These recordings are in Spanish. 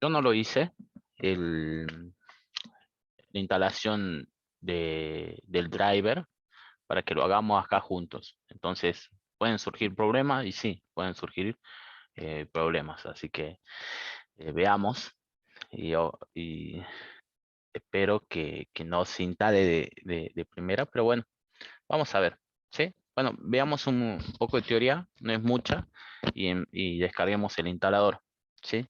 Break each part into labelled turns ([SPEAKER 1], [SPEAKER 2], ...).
[SPEAKER 1] yo no lo hice, la instalación del driver para que lo hagamos acá juntos. Entonces, pueden surgir problemas y sí, pueden surgir problemas. Así que veamos y espero que no se instale de primera, pero bueno, vamos a ver. ¿Sí? Bueno, veamos un poco de teoría, no es mucha, y descarguemos el instalador. ¿Sí?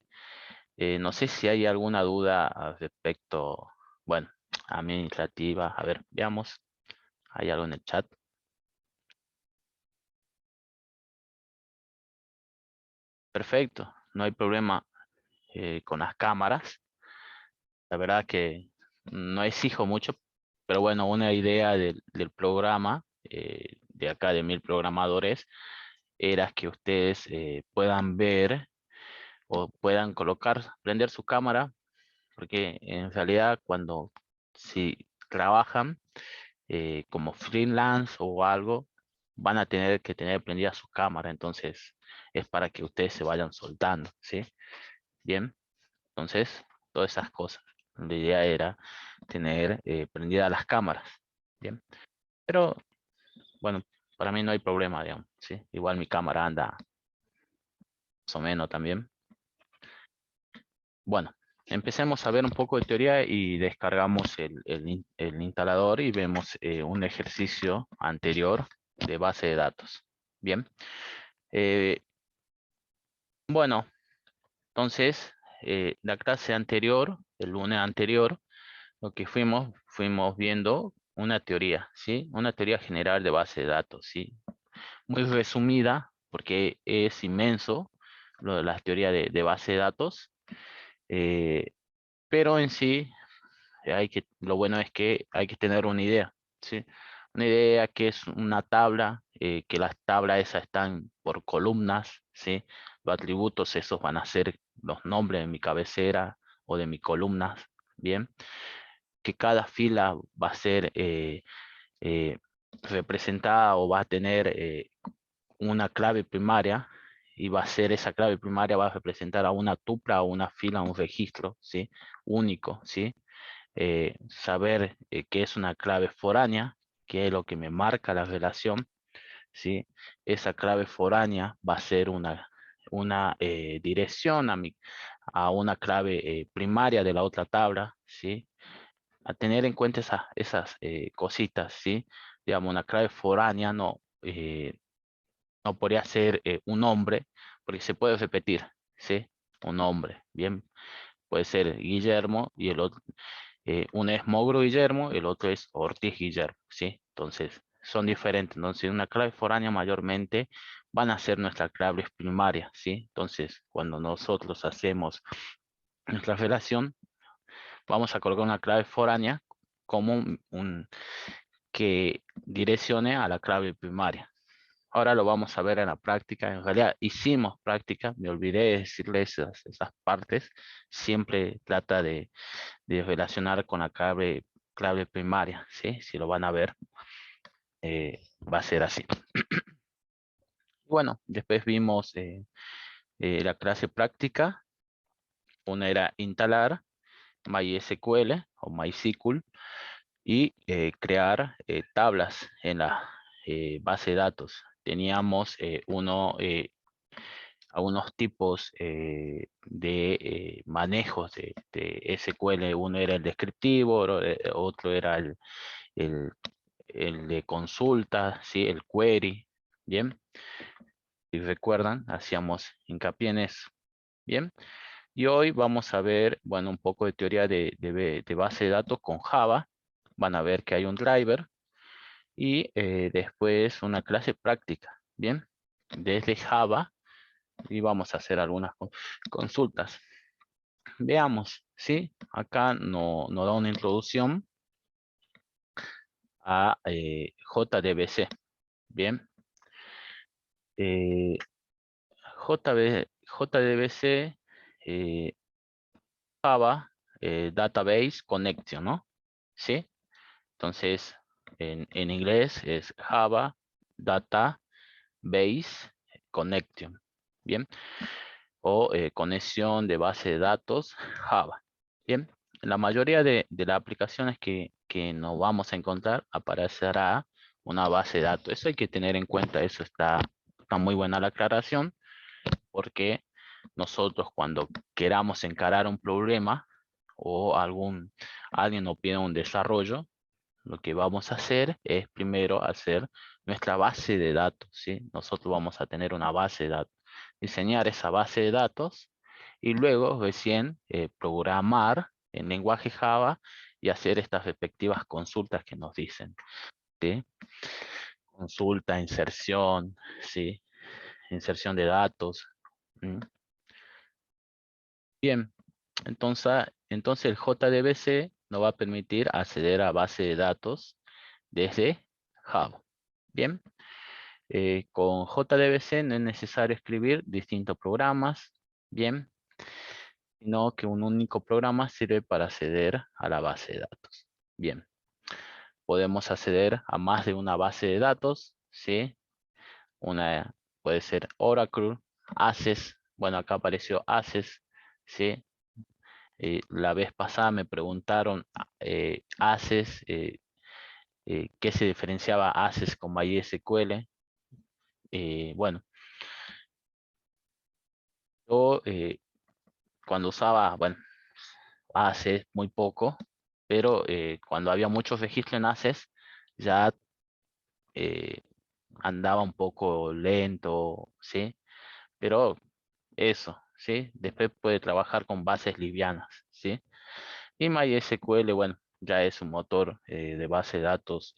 [SPEAKER 1] No sé si hay alguna duda al respecto, bueno, administrativa. A ver, veamos. ¿Hay algo en el chat? Perfecto, no hay problema con las cámaras. La verdad que no exijo mucho, pero bueno, una idea del programa de acá de 1000 programadores era que ustedes puedan ver o puedan colocar, prender su cámara, porque en realidad cuando si trabajan como freelance o algo, van a tener que tener prendida su cámara, entonces es para que ustedes se vayan soltando, ¿sí? Bien, entonces todas esas cosas. La idea era tener prendidas las cámaras, bien, pero bueno, para mí no hay problema, digamos, ¿sí? Igual mi cámara anda más o menos también. Bueno, empecemos a ver un poco de teoría y descargamos el instalador y vemos un ejercicio anterior de base de datos. Bien. Eh, bueno, entonces, la clase anterior, el lunes anterior, lo que fuimos viendo una teoría, ¿sí? Una teoría general de base de datos, ¿sí? Muy resumida, porque es inmenso lo de las teorías de base de datos, eh, pero en sí lo bueno es que hay que tener una idea, ¿sí? Una idea que es una tabla, que las tablas esas están por columnas, ¿sí? Los atributos esos van a ser los nombres de mi cabecera o de mis columnas, ¿bien? Que cada fila va a ser eh, representada o va a tener una clave primaria y va a ser esa clave primaria, va a representar a una tupla, a una fila, a un registro, ¿sí? Único, ¿sí? Saber qué es una clave foránea, qué es lo que me marca la relación, ¿sí? Esa clave foránea va a ser una dirección a una clave primaria de la otra tabla, ¿sí? A tener en cuenta esas cositas, ¿sí? Digamos, una clave foránea no podría ser un nombre, porque se puede repetir, ¿sí? Un nombre, bien, puede ser Guillermo y el otro, uno es Mogro Guillermo, el otro es Ortiz Guillermo, ¿sí? Entonces, son diferentes. Entonces, una clave foránea mayormente van a ser nuestras claves primarias, ¿sí? Entonces, cuando nosotros hacemos nuestra relación, vamos a colocar una clave foránea como que direccione a la clave primaria. Ahora lo vamos a ver en la práctica. En realidad hicimos práctica, me olvidé de decirles esas partes. Siempre trata de relacionar con la clave primaria, ¿sí? Si lo van a ver, va a ser así. Bueno, después vimos la clase práctica. Una era instalar MySQL o MySQL y crear tablas en la base de datos. Teníamos algunos tipos de manejos de SQL. Uno era el descriptivo, otro era el, el de consulta, ¿sí? El query, ¿bien? Si recuerdan, hacíamos hincapié en eso, ¿bien? Y hoy vamos a ver, bueno, un poco de teoría de base de datos con Java. Van a ver que hay un driver y después una clase práctica, ¿bien? Desde Java y vamos a hacer algunas consultas. Veamos, ¿sí? Acá nos da una introducción a JDBC, ¿bien? Eh, JDBC, eh, Java, Database Connection, ¿no? ¿Sí? Entonces, en inglés es Java Database Connection, ¿bien? o conexión de base de datos Java. Bien, la mayoría de las aplicaciones que nos vamos a encontrar aparecerá una base de datos. Eso hay que tener en cuenta, eso está muy buena la aclaración, porque nosotros cuando queramos encarar un problema o alguien nos pide un desarrollo, lo que vamos a hacer es primero hacer nuestra base de datos, ¿sí? Nosotros vamos a tener una base de datos, diseñar esa base de datos y luego recién programar en lenguaje Java y hacer estas respectivas consultas que nos dicen, ¿sí? Consulta, inserción, ¿sí? Inserción de datos. ¿Mm? Bien, entonces el JDBC nos va a permitir acceder a base de datos desde Java. Bien, con JDBC no es necesario escribir distintos programas, bien, sino que un único programa sirve para acceder a la base de datos. Bien, podemos acceder a más de una base de datos, ¿sí? Una puede ser Oracle, Access, bueno, acá apareció Access, ¿sí? La vez pasada me preguntaron Access, qué se diferenciaba Access con MySQL. Bueno, yo cuando usaba, bueno, Access muy poco, pero cuando había muchos registros en Access, ya eh, andaba un poco lento, ¿sí? Pero eso, ¿sí? Después puede trabajar con bases livianas, ¿sí? Y MySQL, bueno, ya es un motor de base de datos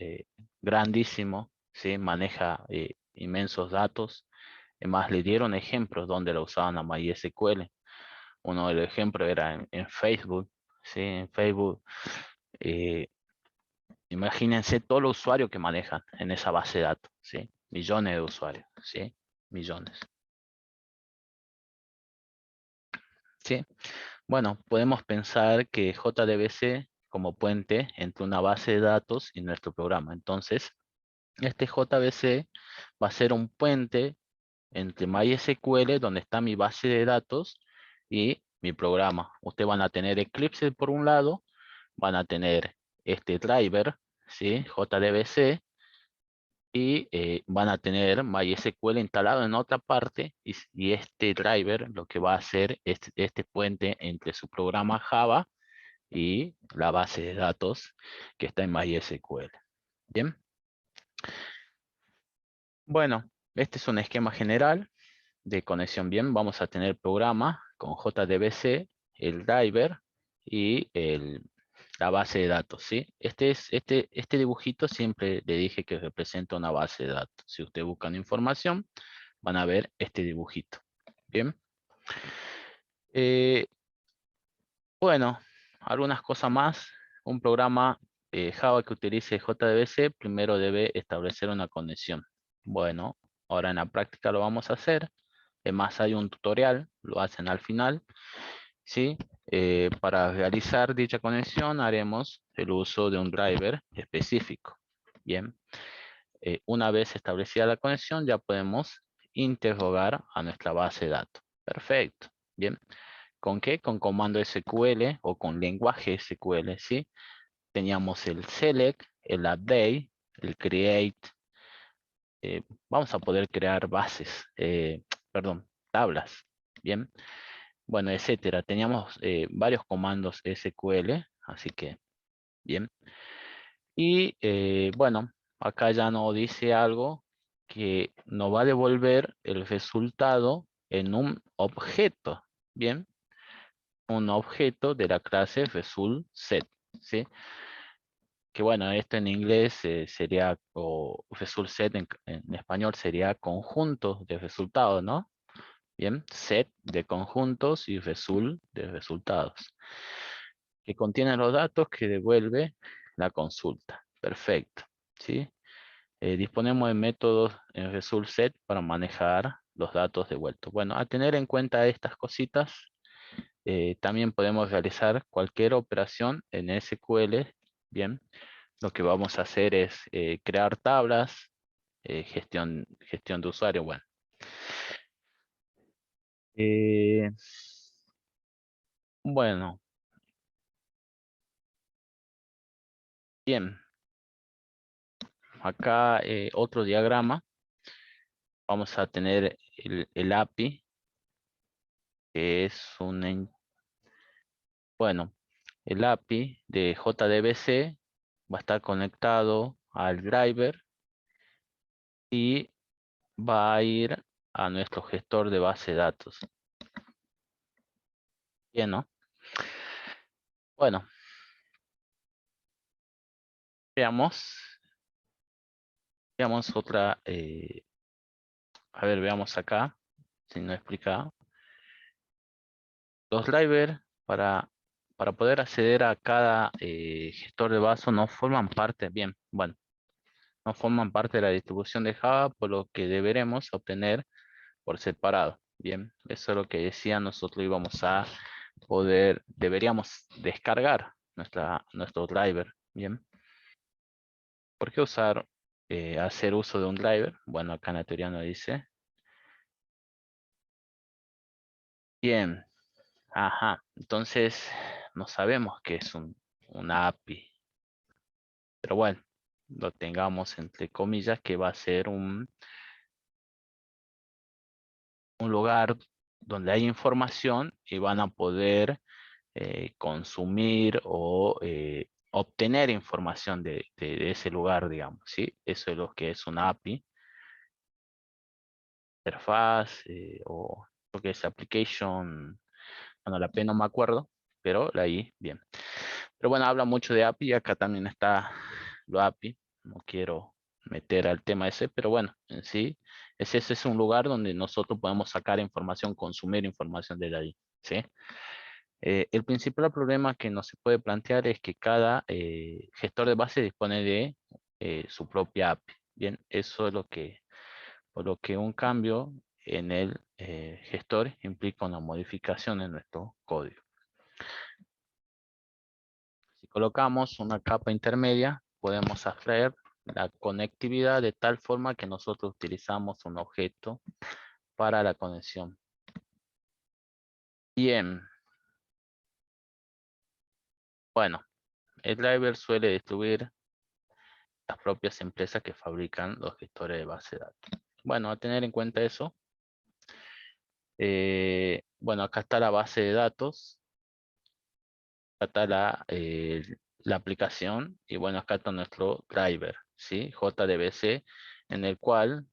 [SPEAKER 1] grandísimo, ¿sí? Maneja inmensos datos. Además, le dieron ejemplos donde lo usaban a MySQL. Uno de los ejemplos era en Facebook, ¿sí? En Facebook, eh, imagínense todos los usuarios que manejan en esa base de datos, ¿sí? Millones de usuarios, ¿sí? Millones, ¿sí? Bueno, podemos pensar que JDBC como puente entre una base de datos y nuestro programa. Entonces, este JBC va a ser un puente entre MySQL, donde está mi base de datos, y mi programa. Ustedes van a tener Eclipse por un lado, van a tener este driver, ¿sí? JDBC, y van a tener MySQL instalado en otra parte, y este driver lo que va a hacer es este puente entre su programa Java y la base de datos que está en MySQL. Bien, bueno, este es un esquema general de conexión. Bien, vamos a tener programa con JDBC, el driver y la base de datos, ¿sí? Este dibujito siempre le dije que representa una base de datos. Si ustedes buscan información, van a ver este dibujito. Bien. Eh, bueno, algunas cosas más. Un programa Java que utilice JDBC primero debe establecer una conexión. Bueno, ahora en la práctica lo vamos a hacer. Además hay un tutorial, lo hacen al final. ¿Sí? Para realizar dicha conexión haremos el uso de un driver específico. Bien, una vez establecida la conexión ya podemos interrogar a nuestra base de datos. Perfecto. Bien, ¿con qué? Con comando SQL o con lenguaje SQL, ¿sí? Teníamos el select, el update, el create. Vamos a poder crear bases, perdón, tablas. Bien, bueno, etcétera. Teníamos varios comandos SQL, así que bien. Y bueno, acá ya nos dice algo que nos va a devolver el resultado en un objeto. Bien, un objeto de la clase resultSet, ¿sí? Que bueno, esto en inglés sería, o resultSet en español sería conjunto de resultados, ¿no? Bien, set de conjuntos y result de resultados, que contienen los datos que devuelve la consulta. Perfecto, ¿sí? Disponemos de métodos en result set para manejar los datos devueltos. Bueno, a tener en cuenta estas cositas, también podemos realizar cualquier operación en SQL. Bien, lo que vamos a hacer es crear tablas, gestión de usuario. Bueno, Eh, bueno, bien. Acá otro diagrama. Vamos a tener el API, que es bueno, el API de JDBC va a estar conectado al driver y va a ir a nuestro gestor de base de datos. Bien, ¿no? Bueno, veamos, veamos otra, a ver, veamos acá, si no he explicado. Los drivers para poder acceder a cada gestor de base no forman parte, bien, bueno, no forman parte de la distribución de Java, por lo que deberemos obtener por separado. Bien, eso es lo que decía, nosotros íbamos a deberíamos descargar nuestro driver. Bien, ¿por qué hacer uso de un driver? Bueno, acá en la teoría nos dice. Bien, ajá, entonces no sabemos qué es una API, pero bueno, lo tengamos entre comillas que va a ser un lugar donde hay información y van a poder consumir o obtener información de ese lugar, digamos, ¿sí? Eso es lo que es una API, interfaz o lo que es application, bueno, la P no me acuerdo, pero la I, bien. Pero bueno, habla mucho de API, acá también está lo API, no quiero meter al tema ese, pero bueno, en sí, ese es un lugar donde nosotros podemos sacar información, consumir información de ahí, ¿sí? El principal problema que no se puede plantear es que cada gestor de base dispone de su propia API. Bien, eso es por lo que un cambio en el gestor implica una modificación en nuestro código. Si colocamos una capa intermedia, podemos abstraer la conectividad de tal forma que nosotros utilizamos un objeto para la conexión. Bien, bueno, el driver suele distribuir las propias empresas que fabrican los gestores de base de datos. Bueno, a tener en cuenta eso. Bueno, acá está la base de datos, acá está la aplicación y bueno, acá está nuestro driver, ¿sí? JDBC, en el cual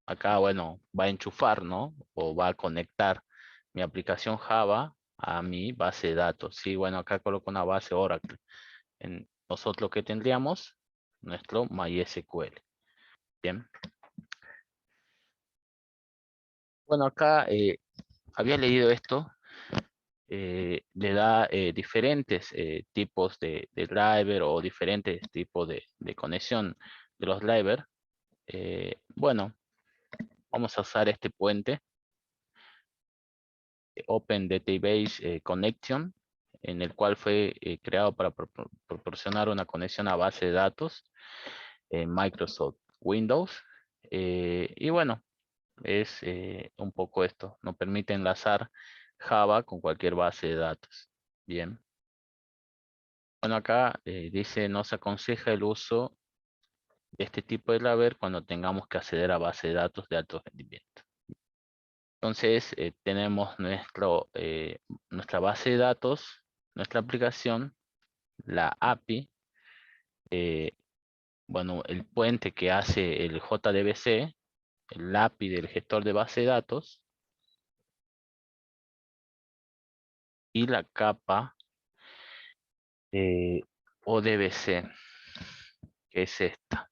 [SPEAKER 1] acá, bueno, va a enchufar, ¿no? O va a conectar mi aplicación Java a mi base de datos, ¿sí? Bueno, acá coloco una base Oracle. Nosotros que tendríamos nuestro MySQL. Bien. Bueno, acá había leído esto, le da diferentes tipos de driver o diferentes tipos de conexión de los drivers. Bueno, vamos a usar este puente, Open Database Connection, en el cual fue creado para proporcionar una conexión a base de datos en Microsoft Windows. Y bueno, es un poco esto, nos permite enlazar Java con cualquier base de datos. Bien. Bueno, acá dice, no se aconseja el uso de este tipo de driver cuando tengamos que acceder a base de datos de alto rendimiento. Entonces, tenemos nuestra base de datos, nuestra aplicación, la API, eh, bueno, el puente que hace el JDBC, el API del gestor de base de datos y la capa ODBC, que es esta.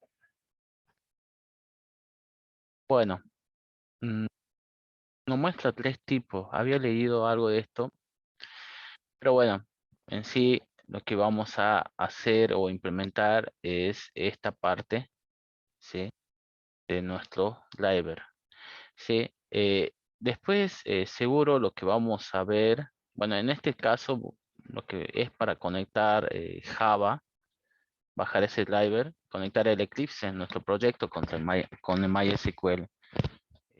[SPEAKER 1] Bueno, mm, nos muestra tres tipos. Había leído algo de esto, pero bueno, en sí lo que vamos a hacer o implementar es esta parte, ¿sí? De nuestro driver, ¿sí? Después, seguro lo que vamos a ver, bueno, en este caso, lo que es para conectar Java, bajar ese driver, conectar el Eclipse en nuestro proyecto con el MySQL.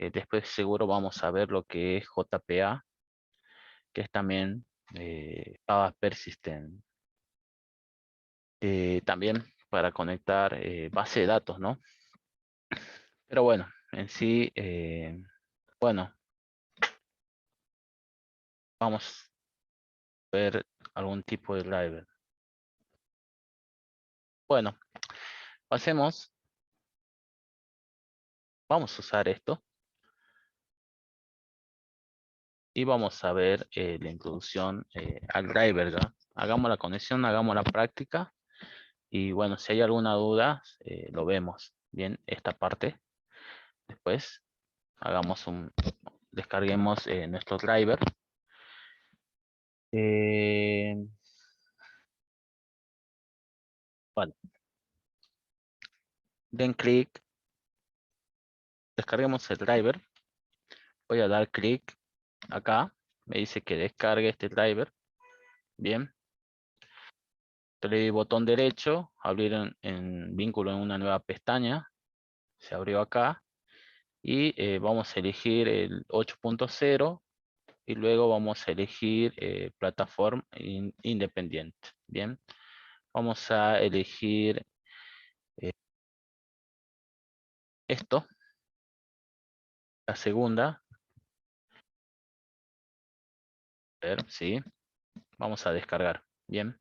[SPEAKER 1] después seguro vamos a ver lo que es JPA, que es también Java Persistent. También para conectar base de datos, ¿no? Pero bueno, en sí, bueno, vamos a ver algún tipo de driver. Bueno, pasemos, vamos a usar esto y vamos a ver la introducción al driver, ¿ya? Hagamos la conexión, hagamos la práctica y bueno, si hay alguna duda, lo vemos bien esta parte. Después descarguemos nuestro driver. Eh, bueno, den clic, descarguemos el driver. Voy a dar clic acá, me dice que descargue este driver. Bien, le doy botón derecho, abrir en vínculo en una nueva pestaña. Se abrió acá y vamos a elegir el 8.0 y luego vamos a elegir plataforma independiente. Bien, vamos a elegir eh, esto, la segunda. A ver, sí, vamos a descargar. Bien,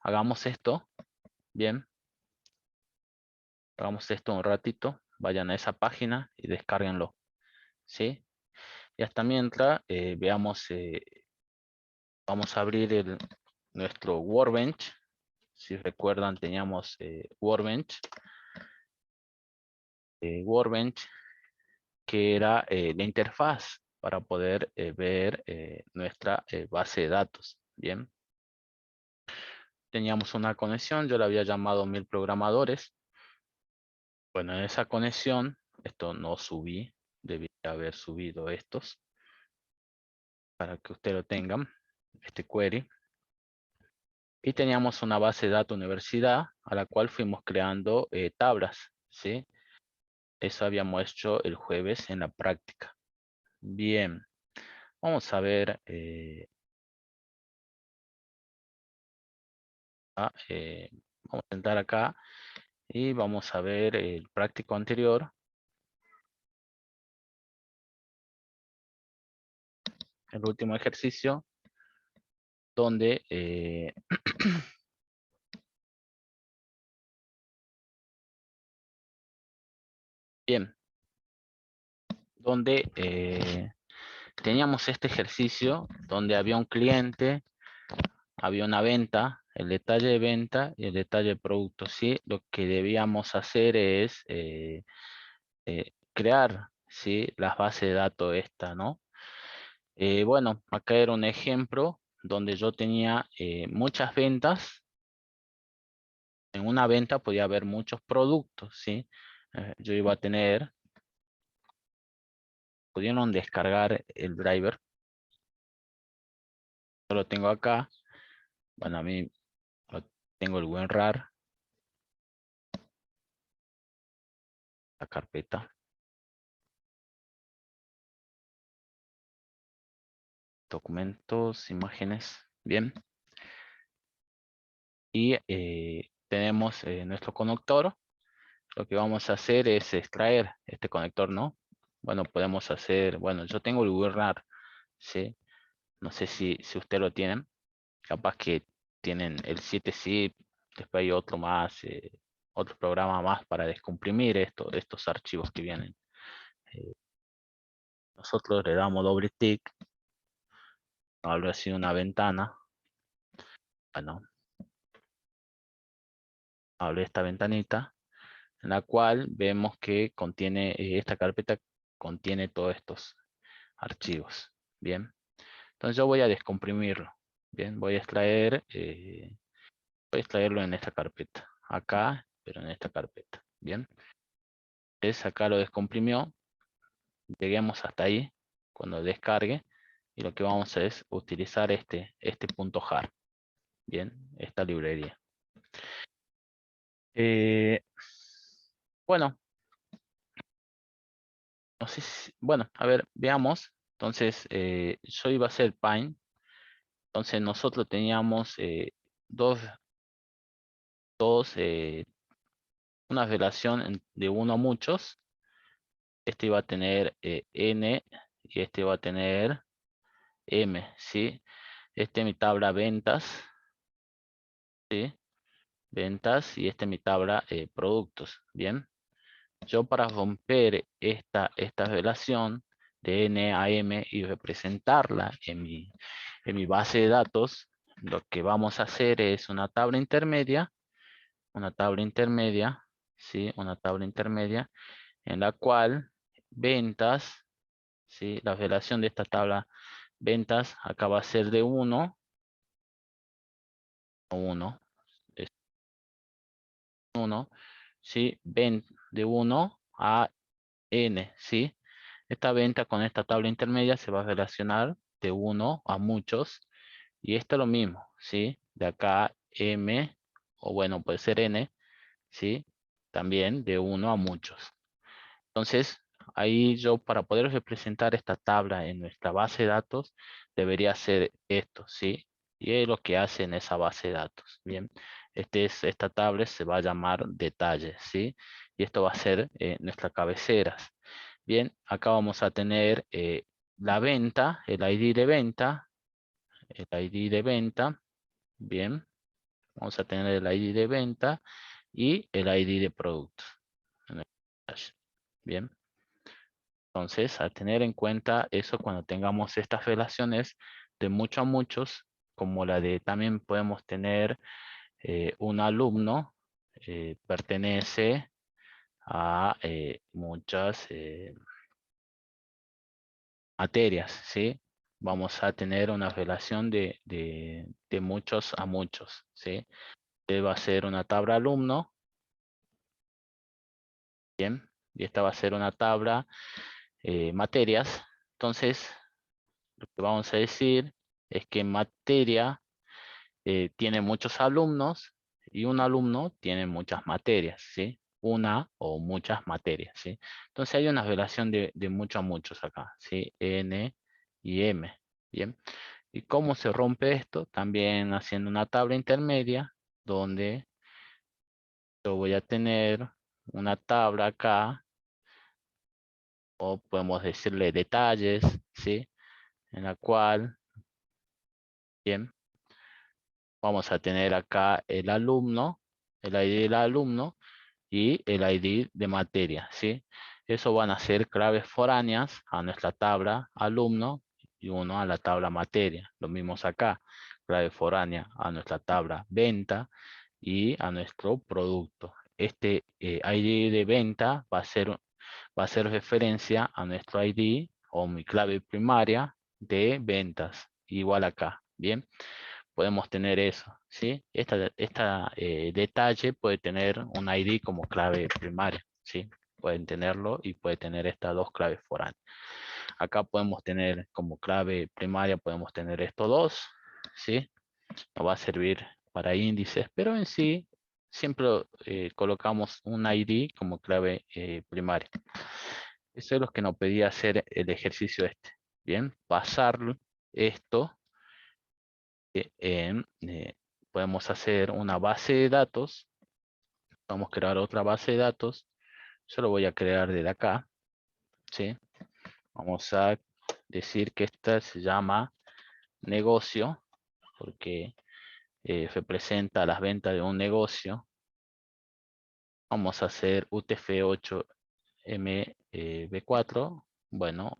[SPEAKER 1] hagamos esto. Bien, hagamos esto un ratito. Vayan a esa página y descárguenlo. ¿Sí? Y hasta mientras veamos, vamos a abrir nuestro Workbench. Si recuerdan, teníamos Workbench. Workbench, que era la interfaz para poder ver nuestra base de datos. Bien, teníamos una conexión, yo la había llamado 1000 programadores. Bueno, en esa conexión, esto no subí, debí haber subido estos para que ustedes lo tengan, este query. Y teníamos una base de datos universidad a la cual fuimos creando tablas, ¿sí? Eso habíamos hecho el jueves en la práctica. Bien, vamos a ver, vamos a entrar acá y vamos a ver el práctico anterior, el último ejercicio, donde, bien, donde teníamos este ejercicio donde había un cliente, había una venta, el detalle de venta y el detalle de producto. ¿Sí? Lo que debíamos hacer es crear, ¿sí? Las bases de datos esta, ¿no? Bueno, acá era un ejemplo donde yo tenía muchas ventas. En una venta podía haber muchos productos, ¿sí? Yo iba a tener, pudieron descargar el driver. Yo lo tengo acá. Bueno, a mí tengo el WinRAR, la carpeta, documentos, imágenes, bien. Y tenemos nuestro conector. Lo que vamos a hacer es extraer este conector, ¿no? Bueno, podemos hacer, bueno, yo tengo el WinRAR, ¿sí? No sé si ustedes lo tienen. Capaz que tienen el 7-zip, después hay otro más, otro programa más para descomprimir estos archivos que vienen. Eh, Nosotros le damos doble clic, abre así una ventana. Bueno, abre esta ventanita en la cual vemos que contiene, esta carpeta contiene todos estos archivos. Bien, entonces yo voy a descomprimirlo. Bien, voy a extraerlo en esta carpeta. Acá, pero en esta carpeta. Bien, es acá lo descomprimió. Lleguemos hasta ahí cuando descargue. Y lo que vamos a hacer es utilizar este punto .jar. Bien, esta librería. Eh, bueno, no sé bueno, a ver, veamos. Entonces, yo iba a ser Pine. Entonces, nosotros teníamos dos, dos una relación de uno a muchos. Este iba a tener N y este iba a tener M, ¿sí? Este es mi tabla ventas, ¿sí? Ventas y este es mi tabla productos, ¿bien? Yo para romper esta relación de N a M y representarla en mi base de datos, lo que vamos a hacer es una tabla intermedia, ¿sí? Una tabla intermedia en la cual ventas, ¿sí? La relación de esta tabla ventas acá va a ser de 1 a 1, es 1, ¿sí? De 1 a N, ¿sí? Esta venta con esta tabla intermedia se va a relacionar de 1 a muchos. Y esto es lo mismo, ¿sí? De acá M, o bueno, puede ser N, ¿sí? También de 1 a muchos. Entonces, ahí yo para poder representar esta tabla en nuestra base de datos, debería hacer esto, ¿sí? Y es lo que hace en esa base de datos, ¿bien? Esta tabla se va a llamar detalles, ¿sí? Y esto va a ser nuestras cabeceras. Bien, acá vamos a tener la venta, el ID de venta, el ID de venta, bien. Vamos a tener el ID de venta y el ID de producto. Bien. Entonces, a tener en cuenta eso cuando tengamos estas relaciones de mucho a muchos, como la de también podemos tener un alumno pertenece a muchas materias, ¿sí? Vamos a tener una relación de muchos a muchos, ¿sí? Va a ser una tabla alumno, ¿bien? Y esta va a ser una tabla materias. Entonces, lo que vamos a decir es que en materia tiene muchos alumnos y un alumno tiene muchas materias, ¿sí? Una o muchas materias, ¿sí? Entonces hay una relación de mucho a muchos acá, ¿sí? N y M, ¿bien? ¿Y cómo se rompe esto? También haciendo una tabla intermedia donde yo voy a tener una tabla acá, o podemos decirle detalles, ¿sí? En la cual, bien, vamos a tener acá el alumno, el ID del alumno y el ID de materia, ¿sí? Eso van a ser claves foráneas a nuestra tabla alumno y uno a la tabla materia. Lo mismo acá, clave foránea a nuestra tabla venta y a nuestro producto. Este ID de venta va a ser referencia a nuestro ID o mi clave primaria de ventas, igual acá, ¿bien? Podemos tener eso, ¿sí? Esta detalle puede tener un ID como clave primaria, ¿sí? Pueden tenerlo y puede tener estas dos claves foráneas. Acá podemos tener como clave primaria, podemos tener estos dos, ¿sí? Nos va a servir para índices, pero en sí siempre colocamos un ID como clave primaria. Eso es lo que nos pedía hacer el ejercicio este. Bien, pasar esto podemos hacer una base de datos. Vamos a crear otra base de datos. Yo lo voy a crear desde acá, ¿sí? Vamos a decir que esta se llama negocio, porque representa las ventas de un negocio. Vamos a hacer UTF-8 MB4. Bueno,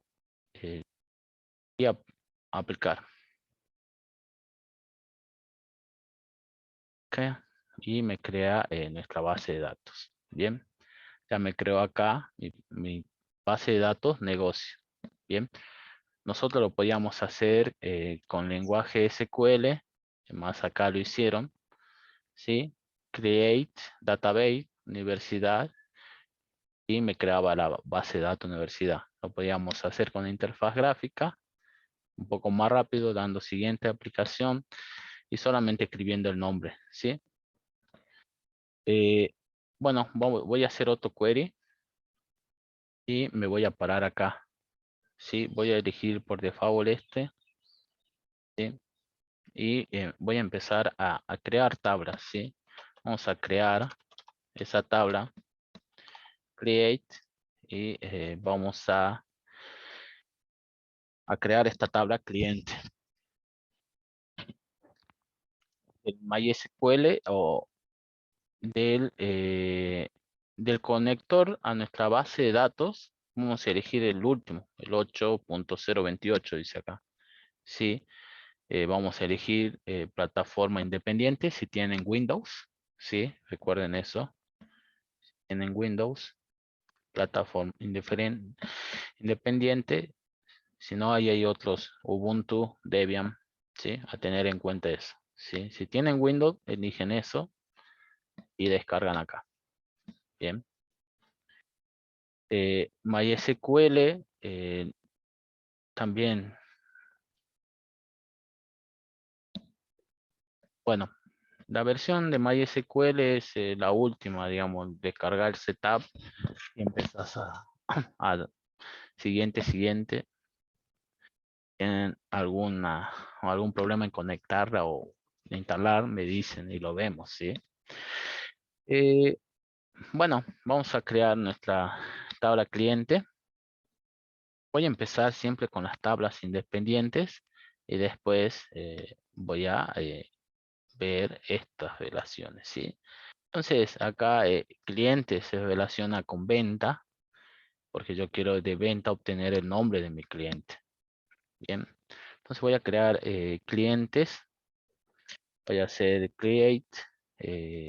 [SPEAKER 1] y aplicar. Ok, y me crea nuestra base de datos. Bien, ya me creo acá mi base de datos negocio. Bien, nosotros lo podíamos hacer con lenguaje SQL, más acá lo hicieron, ¿sí? Create database universidad y me creaba la base de datos universidad. Lo podíamos hacer con interfaz gráfica, un poco más rápido, dando siguiente aplicación y solamente escribiendo el nombre, ¿sí? Eh, bueno, voy a hacer otro query. y me voy a parar acá. ¿Sí? Voy a elegir por default este. ¿Sí? Y voy a empezar a crear tablas. ¿Sí? Vamos a crear esa tabla. Create. Y vamos a crear esta tabla cliente. El MySQL o del conector a nuestra base de datos. Vamos a elegir el último, el 8.028 dice acá. Sí, vamos a elegir plataforma independiente si tienen Windows. Sí, recuerden eso. Tienen Windows, plataforma independiente. Si no, ahí hay otros, Ubuntu, Debian. Sí, a tener en cuenta eso. Sí, si tienen Windows, eligen eso y descargan acá. Bien. MySQL también, bueno, la versión de MySQL es la última, digamos, descargar el setup y empezás a siguiente. Tienen algún problema en conectarla o de instalar, me dicen y lo vemos, ¿sí? Eh, bueno, vamos a crear nuestra tabla cliente. Voy a empezar siempre con las tablas independientes y después voy a ver estas relaciones, ¿sí? Entonces, acá cliente se relaciona con venta, porque yo quiero de venta obtener el nombre de mi cliente. Bien, entonces voy a crear clientes, voy a hacer create, eh,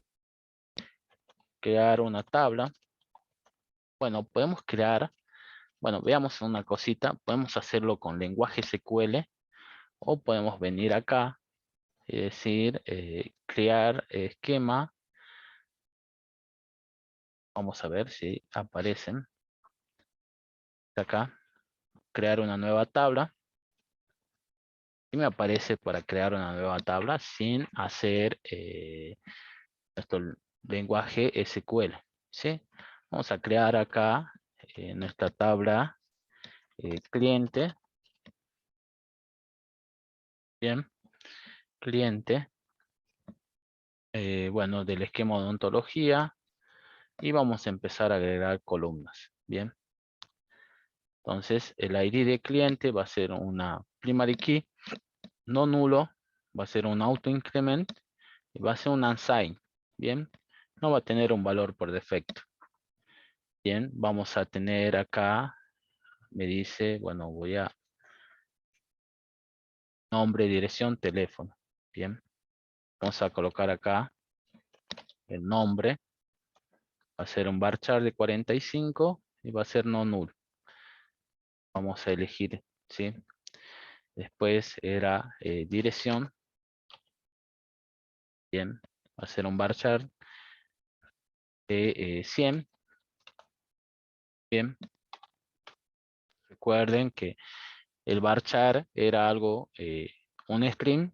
[SPEAKER 1] crear una tabla. Bueno, podemos crear, bueno, veamos una cosita, podemos hacerlo con lenguaje SQL o podemos venir acá y decir crear esquema. Vamos a ver si aparecen acá, crear una nueva tabla. Y me aparece para crear una nueva tabla sin hacer nuestro lenguaje SQL. ¿Sí? Vamos a crear acá nuestra tabla cliente. Bien, cliente. Bueno, del esquema de ontología. Y vamos a empezar a agregar columnas. Bien. Entonces, el ID de cliente va a ser una primary key, no nulo, va a ser un auto increment y va a ser un unsigned. Bien, no va a tener un valor por defecto. Bien, vamos a tener acá, me dice, bueno, voy a nombre, dirección, teléfono. Bien, vamos a colocar acá el nombre, va a ser un varchar de 45 y va a ser no null. Vamos a elegir, ¿sí? Después era dirección. Bien, va a ser un varchar de 100. Bien, recuerden que el varchar era algo, un string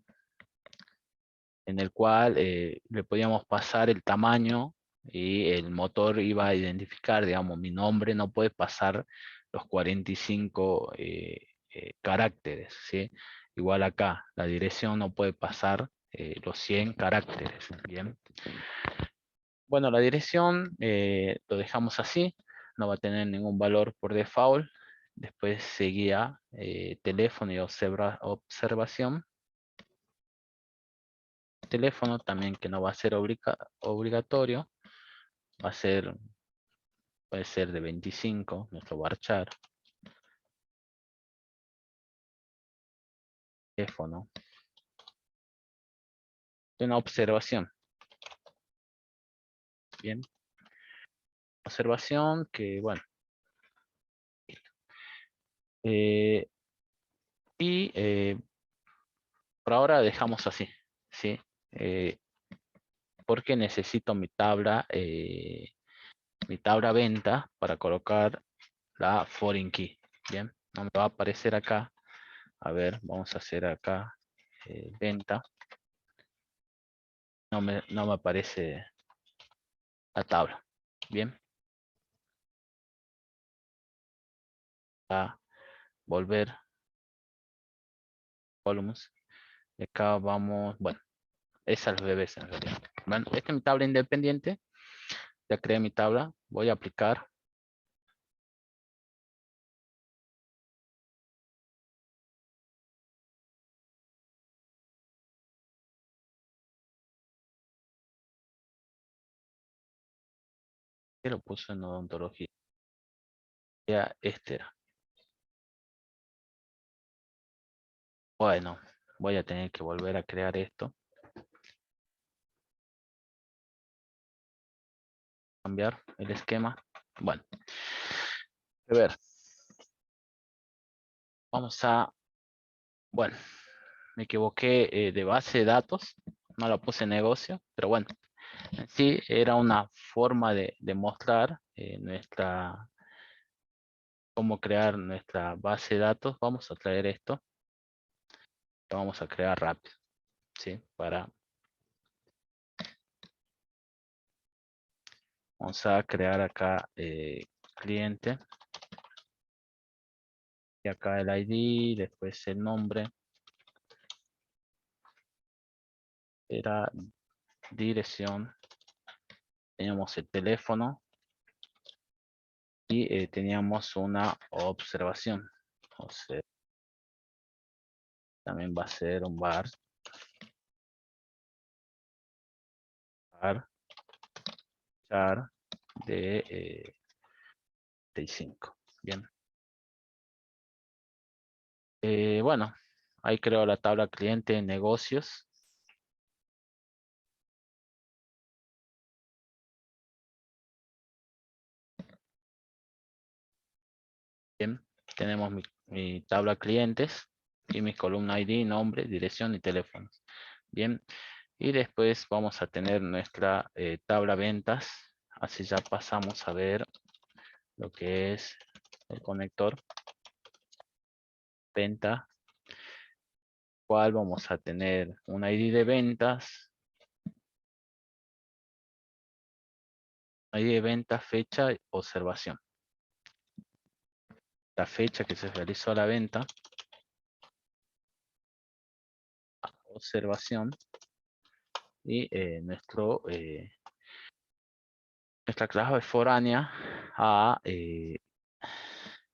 [SPEAKER 1] en el cual le podíamos pasar el tamaño y el motor iba a identificar, digamos, mi nombre no puede pasar los 45 caracteres, ¿sí? Igual acá, la dirección no puede pasar los 100 caracteres, ¿bien? Bueno, la dirección lo dejamos así, no va a tener ningún valor por default. Después seguía teléfono y observación. Teléfono también que no va a ser obligatorio, va a ser, puede ser de 25, nuestro varchar. Teléfono. De una observación. Bien. Observación que, bueno. eh, y por ahora dejamos así, ¿sí? Eh, porque necesito mi tabla venta para colocar la foreign key. Bien, no me va a aparecer acá. A ver, vamos a hacer acá venta. No me aparece la tabla. Bien. a volver columns. Y acá vamos, bueno, esas bebés en realidad. Bueno, esta es mi tabla independiente. Ya creé mi tabla. Voy a aplicar. Que lo puse en odontología. Ya, este era. Bueno, voy a tener que volver a crear esto. Cambiar el esquema. Bueno, a ver. Vamos a, bueno, me equivoqué de base de datos. No lo puse en negocio, pero bueno, en sí era una forma de mostrar cómo crear nuestra base de datos. Vamos a traer esto. Lo vamos a crear rápido, ¿sí? Vamos a crear acá cliente. Y acá el ID, después el nombre. Era dirección. Teníamos el teléfono. Y teníamos una observación. O sea, también va a ser un char de 35. Bien. Bueno, ahí creo la tabla cliente negocios. Bien. Tenemos mi tabla clientes y mi columna ID, nombre, dirección y teléfonos. Bien. Y después vamos a tener nuestra tabla ventas. Así ya pasamos a ver lo que es el conector venta, cual vamos a tener un ID de ventas, ID de venta, fecha, observación. La fecha que se realizó la venta, observación y nuestra clave foránea a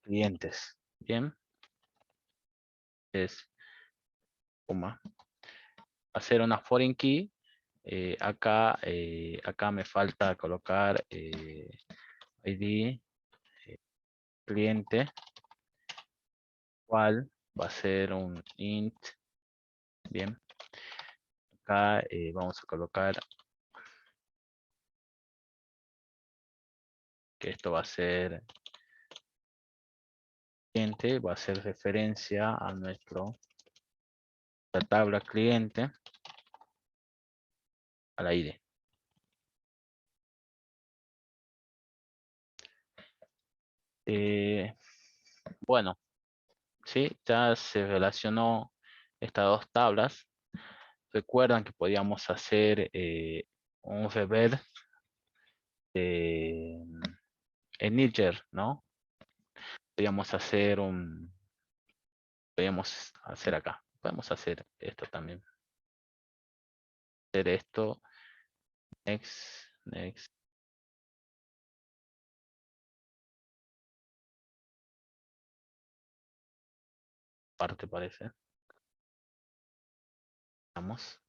[SPEAKER 1] clientes. Bien, es hacer una foreign key. Acá me falta colocar ID cliente, cual va a ser un int. Bien, acá vamos a colocar que esto va a ser cliente, va a ser referencia a la tabla cliente, a la ID. Bueno, sí, ya se relacionó estas dos tablas. Recuerdan que podíamos hacer un rever en Niger, ¿no? Podíamos hacer acá. Podemos hacer esto también. Hacer esto, next, next, parte parece. Vamos.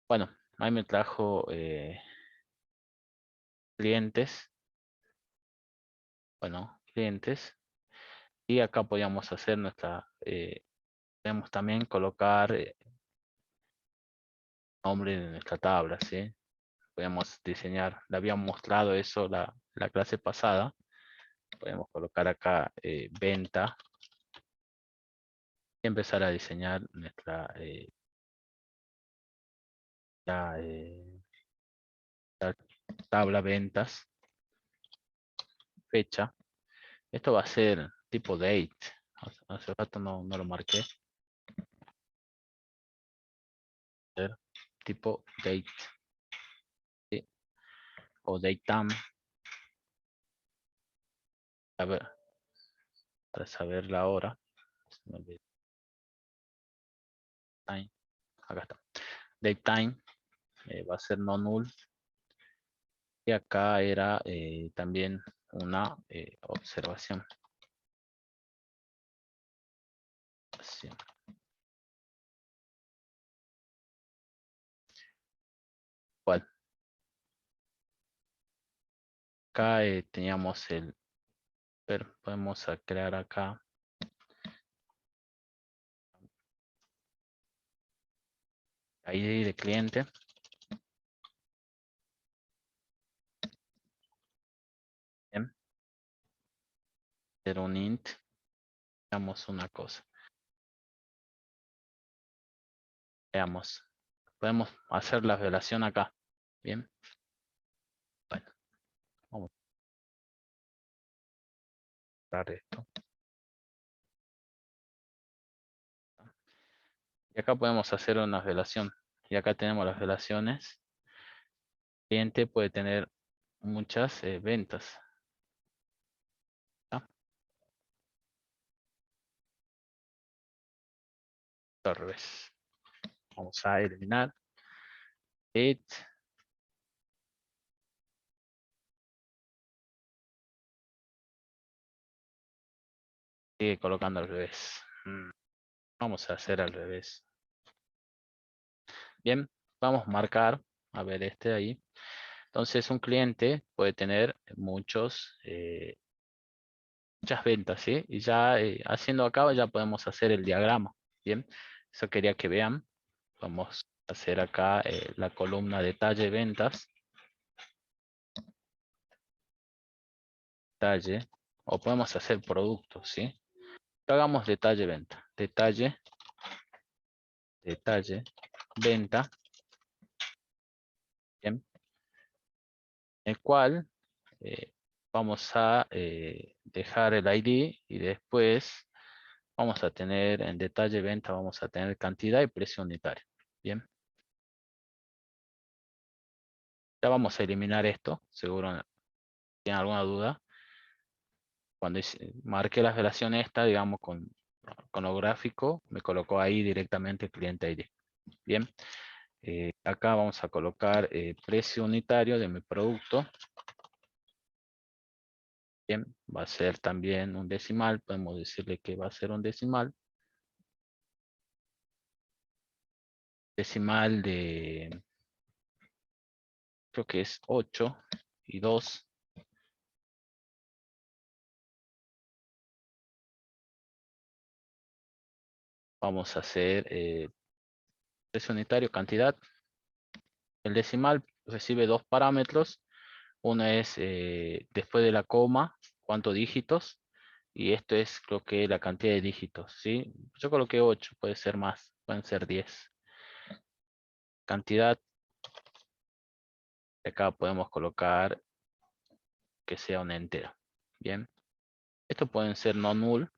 [SPEAKER 1] Bueno, ahí me trajo clientes. Bueno, clientes. Y acá podíamos hacer podemos también colocar nombre de nuestra tabla, ¿sí? Podemos diseñar, le habíamos mostrado eso la clase pasada. Podemos colocar acá venta y empezar a diseñar la, eh, la tabla ventas, fecha. Esto va a ser tipo date. Hace rato no lo marqué. Ser tipo date, ¿sí? O datetime. A ver, para saber la hora. Se me olvidó. Time, acá está. Datetime va a ser no null. Y acá era también una observación. Sí. ¿Cuál? Acá teníamos el, pero podemos crear acá ID de cliente. Bien, hacer un int. Veamos una cosa. Veamos. Podemos hacer la relación acá. Bien. Bueno, vamos a dar esto. Y acá podemos hacer una relación. Y acá tenemos las relaciones. El cliente puede tener muchas ventas. ¿Ah? Al revés. Vamos a eliminar. It. Sigue colocando al revés. Vamos a hacer al revés. Bien, vamos a marcar. A ver este ahí. Entonces un cliente puede tener muchas ventas, ¿sí? Y ya haciendo acá ya podemos hacer el diagrama. Bien, eso quería que vean. Vamos a hacer acá la columna detalle ventas. Detalle. O podemos hacer productos, ¿sí? Hagamos detalle venta. Detalle, detalle, venta. Bien. El cual vamos a dejar el ID y después vamos a tener en detalle venta, vamos a tener cantidad y precio unitario. Bien. Ya vamos a eliminar esto, seguro tienen alguna duda. Cuando marqué la relación esta, digamos, con lo gráfico, me colocó ahí directamente cliente ID. Bien. Acá vamos a colocar precio unitario de mi producto. Bien, va a ser también un decimal, podemos decirle que va a ser un decimal. Decimal de, creo que es 8 y 2. Vamos a hacer precio unitario, cantidad. El decimal recibe dos parámetros. Una es después de la coma, cuántos dígitos. Y esto es, creo que la cantidad de dígitos, ¿sí? Yo coloqué 8, puede ser más, pueden ser 10. Cantidad, acá podemos colocar que sea un entero. Bien. Estos pueden ser no null,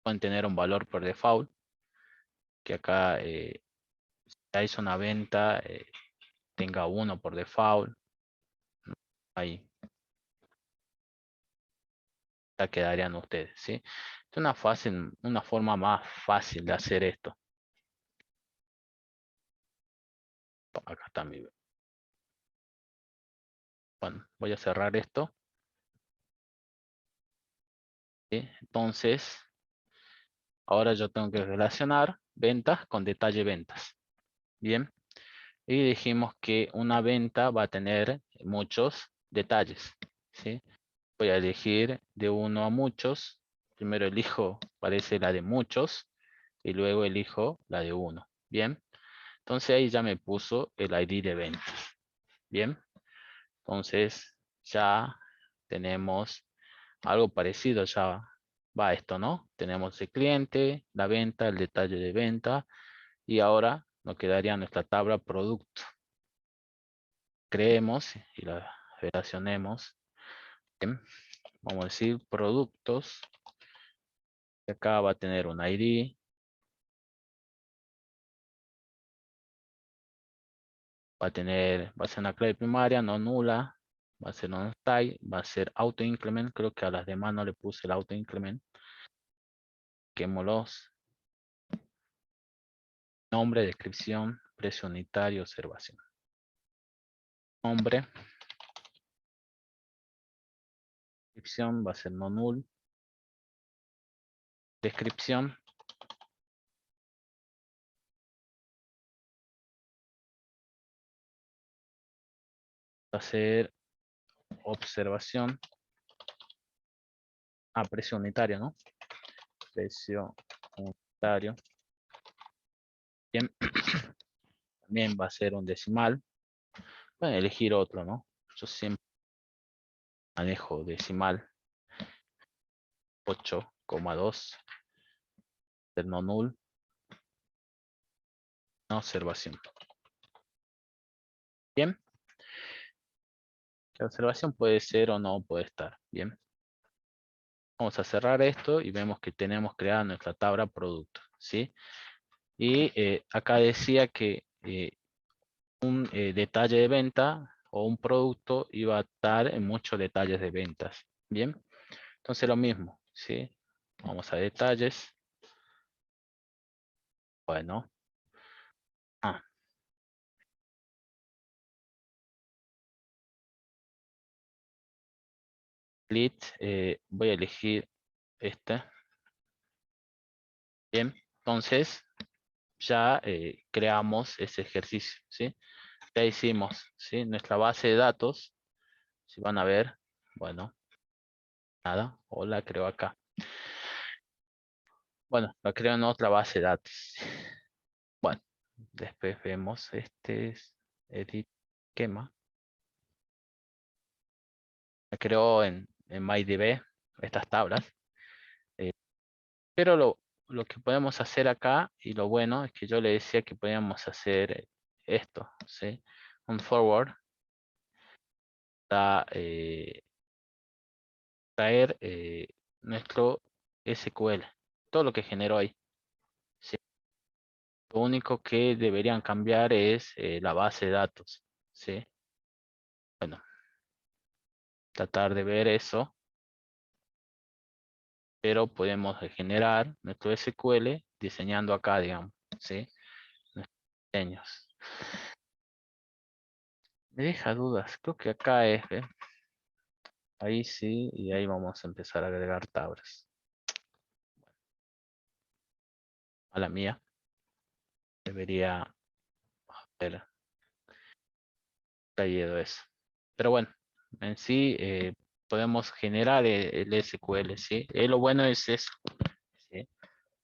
[SPEAKER 1] pueden tener un valor por default, que acá ya hizo una venta, tenga uno por default. Ahí ya quedarían ustedes, ¿sí? Es una forma más fácil de hacer esto. Acá está mi. Bueno, voy a cerrar esto. ¿Sí? Entonces, ahora yo tengo que relacionar ventas con detalle ventas. Bien. Y dijimos que una venta va a tener muchos detalles. ¿Sí? Voy a elegir de uno a muchos. Primero elijo, parece la de muchos. Y luego elijo la de uno. Bien. Entonces ahí ya me puso el ID de ventas. Bien. Entonces ya tenemos algo parecido, ya va esto, ¿no? Tenemos el cliente, la venta, el detalle de venta. Y ahora nos quedaría nuestra tabla producto. Creemos y la relacionemos. Bien. Vamos a decir productos. Acá va a tener un ID. Va a ser una clave primaria, no nula. va a ser on style, va a ser auto increment, creo que a las demás no le puse el auto increment. Quémoslos. Nombre, descripción, precio unitario, observación. Nombre. Descripción va a ser no null. Descripción. Va a ser observación. Precio unitario, ¿no? Precio unitario. Bien. También va a ser un decimal. Pueden elegir otro, ¿no? Yo siempre manejo decimal. 8,2. No null. Una observación. Bien. La observación puede ser o no puede estar. Bien. Vamos a cerrar esto y vemos que tenemos creada nuestra tabla producto. ¿Sí? Y acá decía que un detalle de venta o un producto iba a estar en muchos detalles de ventas. Bien. Entonces lo mismo. ¿Sí? Vamos a detalles. Bueno. Split. Voy a elegir este. Bien. Entonces ya creamos ese ejercicio. ¿Sí? Ya hicimos, ¿sí? Nuestra base de datos, si van a ver, bueno, nada, o la creo acá. Bueno, la creo en otra base de datos. Bueno, después vemos este es edit quema. La creo en MyDB, estas tablas. eh, pero lo que podemos hacer acá, y lo bueno es que yo le decía que podíamos hacer esto, ¿sí? Un forward, traer nuestro SQL, todo lo que generó ahí. ¿Sí? Lo único que deberían cambiar es la base de datos. ¿Sí? Bueno, tratar de ver eso, pero podemos generar nuestro SQL diseñando acá, digamos. ¿Sí? Nuestros diseños. Me deja dudas, creo que acá es, ¿ve? Ahí sí, y ahí vamos a empezar a agregar tablas. A la mía, debería haber traído eso. Pero bueno, en sí podemos generar el SQL, ¿sí? Lo bueno es eso, ¿sí?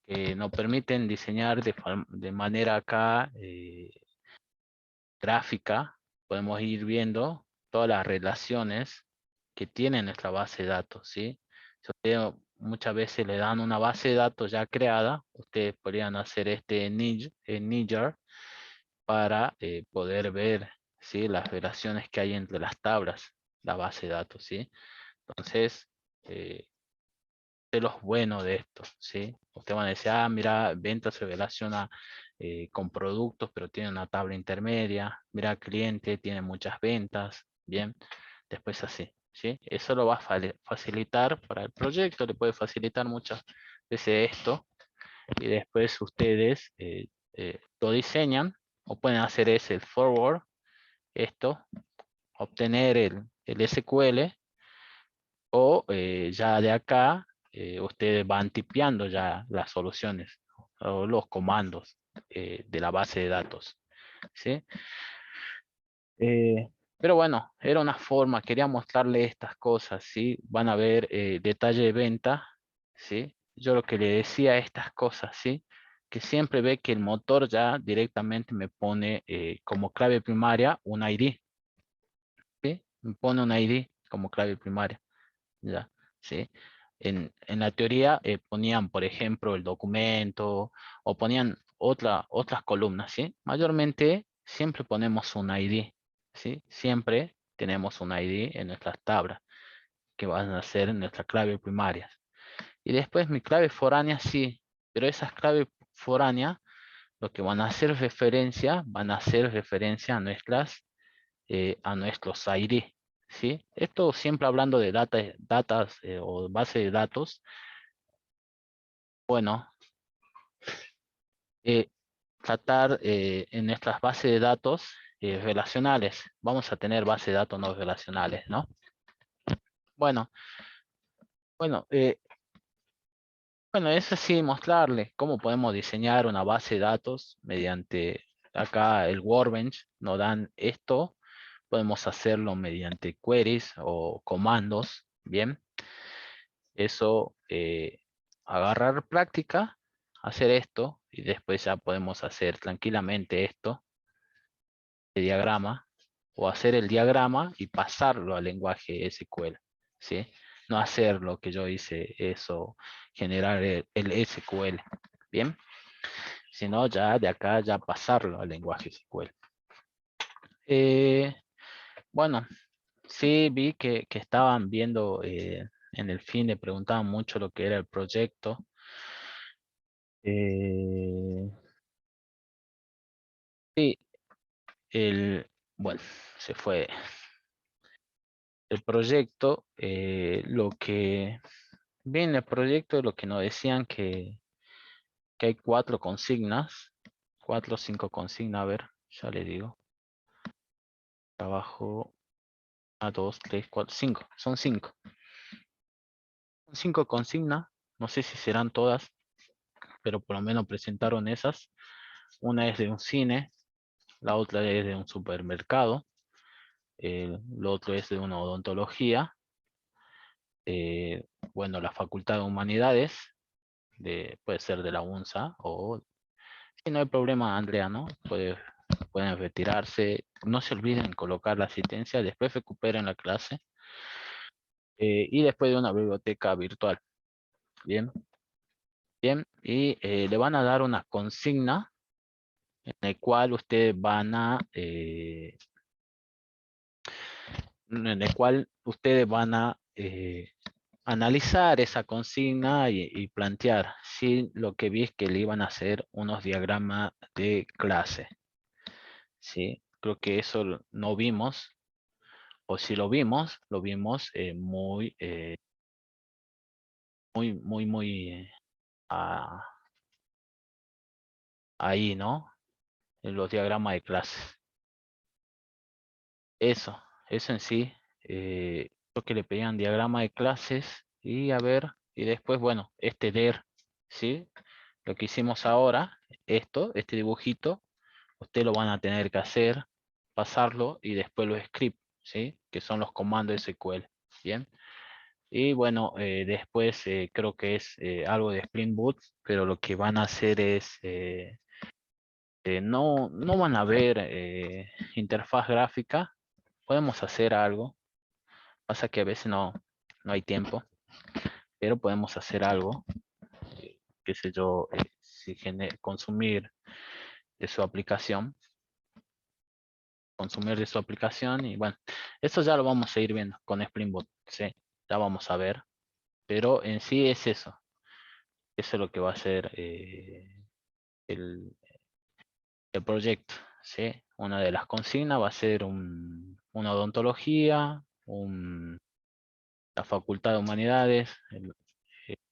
[SPEAKER 1] Que nos permiten diseñar de manera acá gráfica. Podemos ir viendo todas las relaciones que tiene nuestra base de datos, ¿sí? Si ustedes muchas veces le dan una base de datos ya creada, ustedes podrían hacer este Niger para poder ver, ¿sí? Las relaciones que hay entre las tablas, la base de datos, ¿sí? Entonces, de los buenos de esto, ¿sí? Ustedes van a decir, mira, ventas se relaciona con productos, pero tiene una tabla intermedia. Mira, cliente tiene muchas ventas, bien. Después así, ¿sí? Eso lo va a facilitar para el proyecto, le puede facilitar muchas veces esto. Y después ustedes lo diseñan o pueden hacer ese el forward, esto, obtener el SQL o ya de acá ustedes van tipeando ya las soluciones o los comandos de la base de datos. ¿Sí? Pero bueno, era una forma, quería mostrarle estas cosas, ¿sí? Van a ver detalle de venta, ¿sí? Yo lo que le decía estas cosas, ¿sí? Que siempre ve que el motor ya directamente me pone como clave primaria un ID, ¿sí? Me pone un ID como clave primaria. Ya, ¿sí? En la teoría ponían, por ejemplo, el documento o ponían otras columnas, ¿sí? Mayormente siempre ponemos un ID, ¿sí? Siempre tenemos un ID en nuestras tablas que van a ser nuestras claves primarias. Y después mi clave foránea, sí, pero esas claves foráneas lo que van a hacer referencia a nuestros ID, ¿sí? Esto siempre hablando de datas o base de datos. Bueno, eh, tratar en nuestras bases de datos relacionales. Vamos a tener bases de datos no relacionales, ¿no? Bueno, bueno, bueno, es así mostrarle cómo podemos diseñar una base de datos mediante, acá el Workbench nos dan esto, podemos hacerlo mediante queries o comandos, ¿bien? Eso, agarrar práctica, hacer esto y después ya podemos hacer tranquilamente esto, de diagrama, o hacer el diagrama y pasarlo al lenguaje SQL, ¿sí? No hacer lo que yo hice, eso, generar el SQL, ¿bien? Sino ya de acá ya pasarlo al lenguaje SQL. Bueno, sí vi que estaban viendo en el fin, le preguntaban mucho lo que era el proyecto. Eh, sí, bueno, se fue el proyecto, lo que bien el proyecto, lo que nos decían que hay 4 consignas, 4 o 5 consignas, a ver, ya le digo, trabajo a 2, 3, 4, 5, son 5. 5 consignas, no sé si serán todas, pero por lo menos presentaron esas. Una es de un cine, la otra es de un supermercado, lo otro es de una odontología, eh, bueno, la Facultad de Humanidades, puede ser de la UNSA, o si no hay problema, Andrea, ¿no? Pueden retirarse, no se olviden colocar la asistencia, después recuperen la clase, y después de una biblioteca virtual, bien, bien, y le van a dar una consigna en el cual ustedes van a analizar esa consigna y plantear. Sí, lo que vi es que le iban a hacer unos diagramas de clase. Sí, creo que eso no vimos, o si lo vimos muy ah, ahí, ¿no? En los diagramas de clase. Eso, eso en sí. Creo que le pedían diagrama de clases y a ver, y después, bueno, este leer, ¿sí? Lo que hicimos ahora, este dibujito, ustedes lo van a tener que hacer, pasarlo y después los scripts, ¿sí? Que son los comandos SQL, ¿bien? Y bueno, después creo que es algo de Spring Boot, pero lo que van a hacer es, no van a ver interfaz gráfica, podemos hacer algo, pasa que a veces no hay tiempo, pero podemos hacer algo, qué sé yo, si consumir de su aplicación, y bueno, eso ya lo vamos a ir viendo con Spring Boot, sí, ya vamos a ver, pero en sí es eso es lo que va a ser el, el proyecto, ¿sí? Una de las consignas va a ser una odontología, la Facultad de Humanidades, el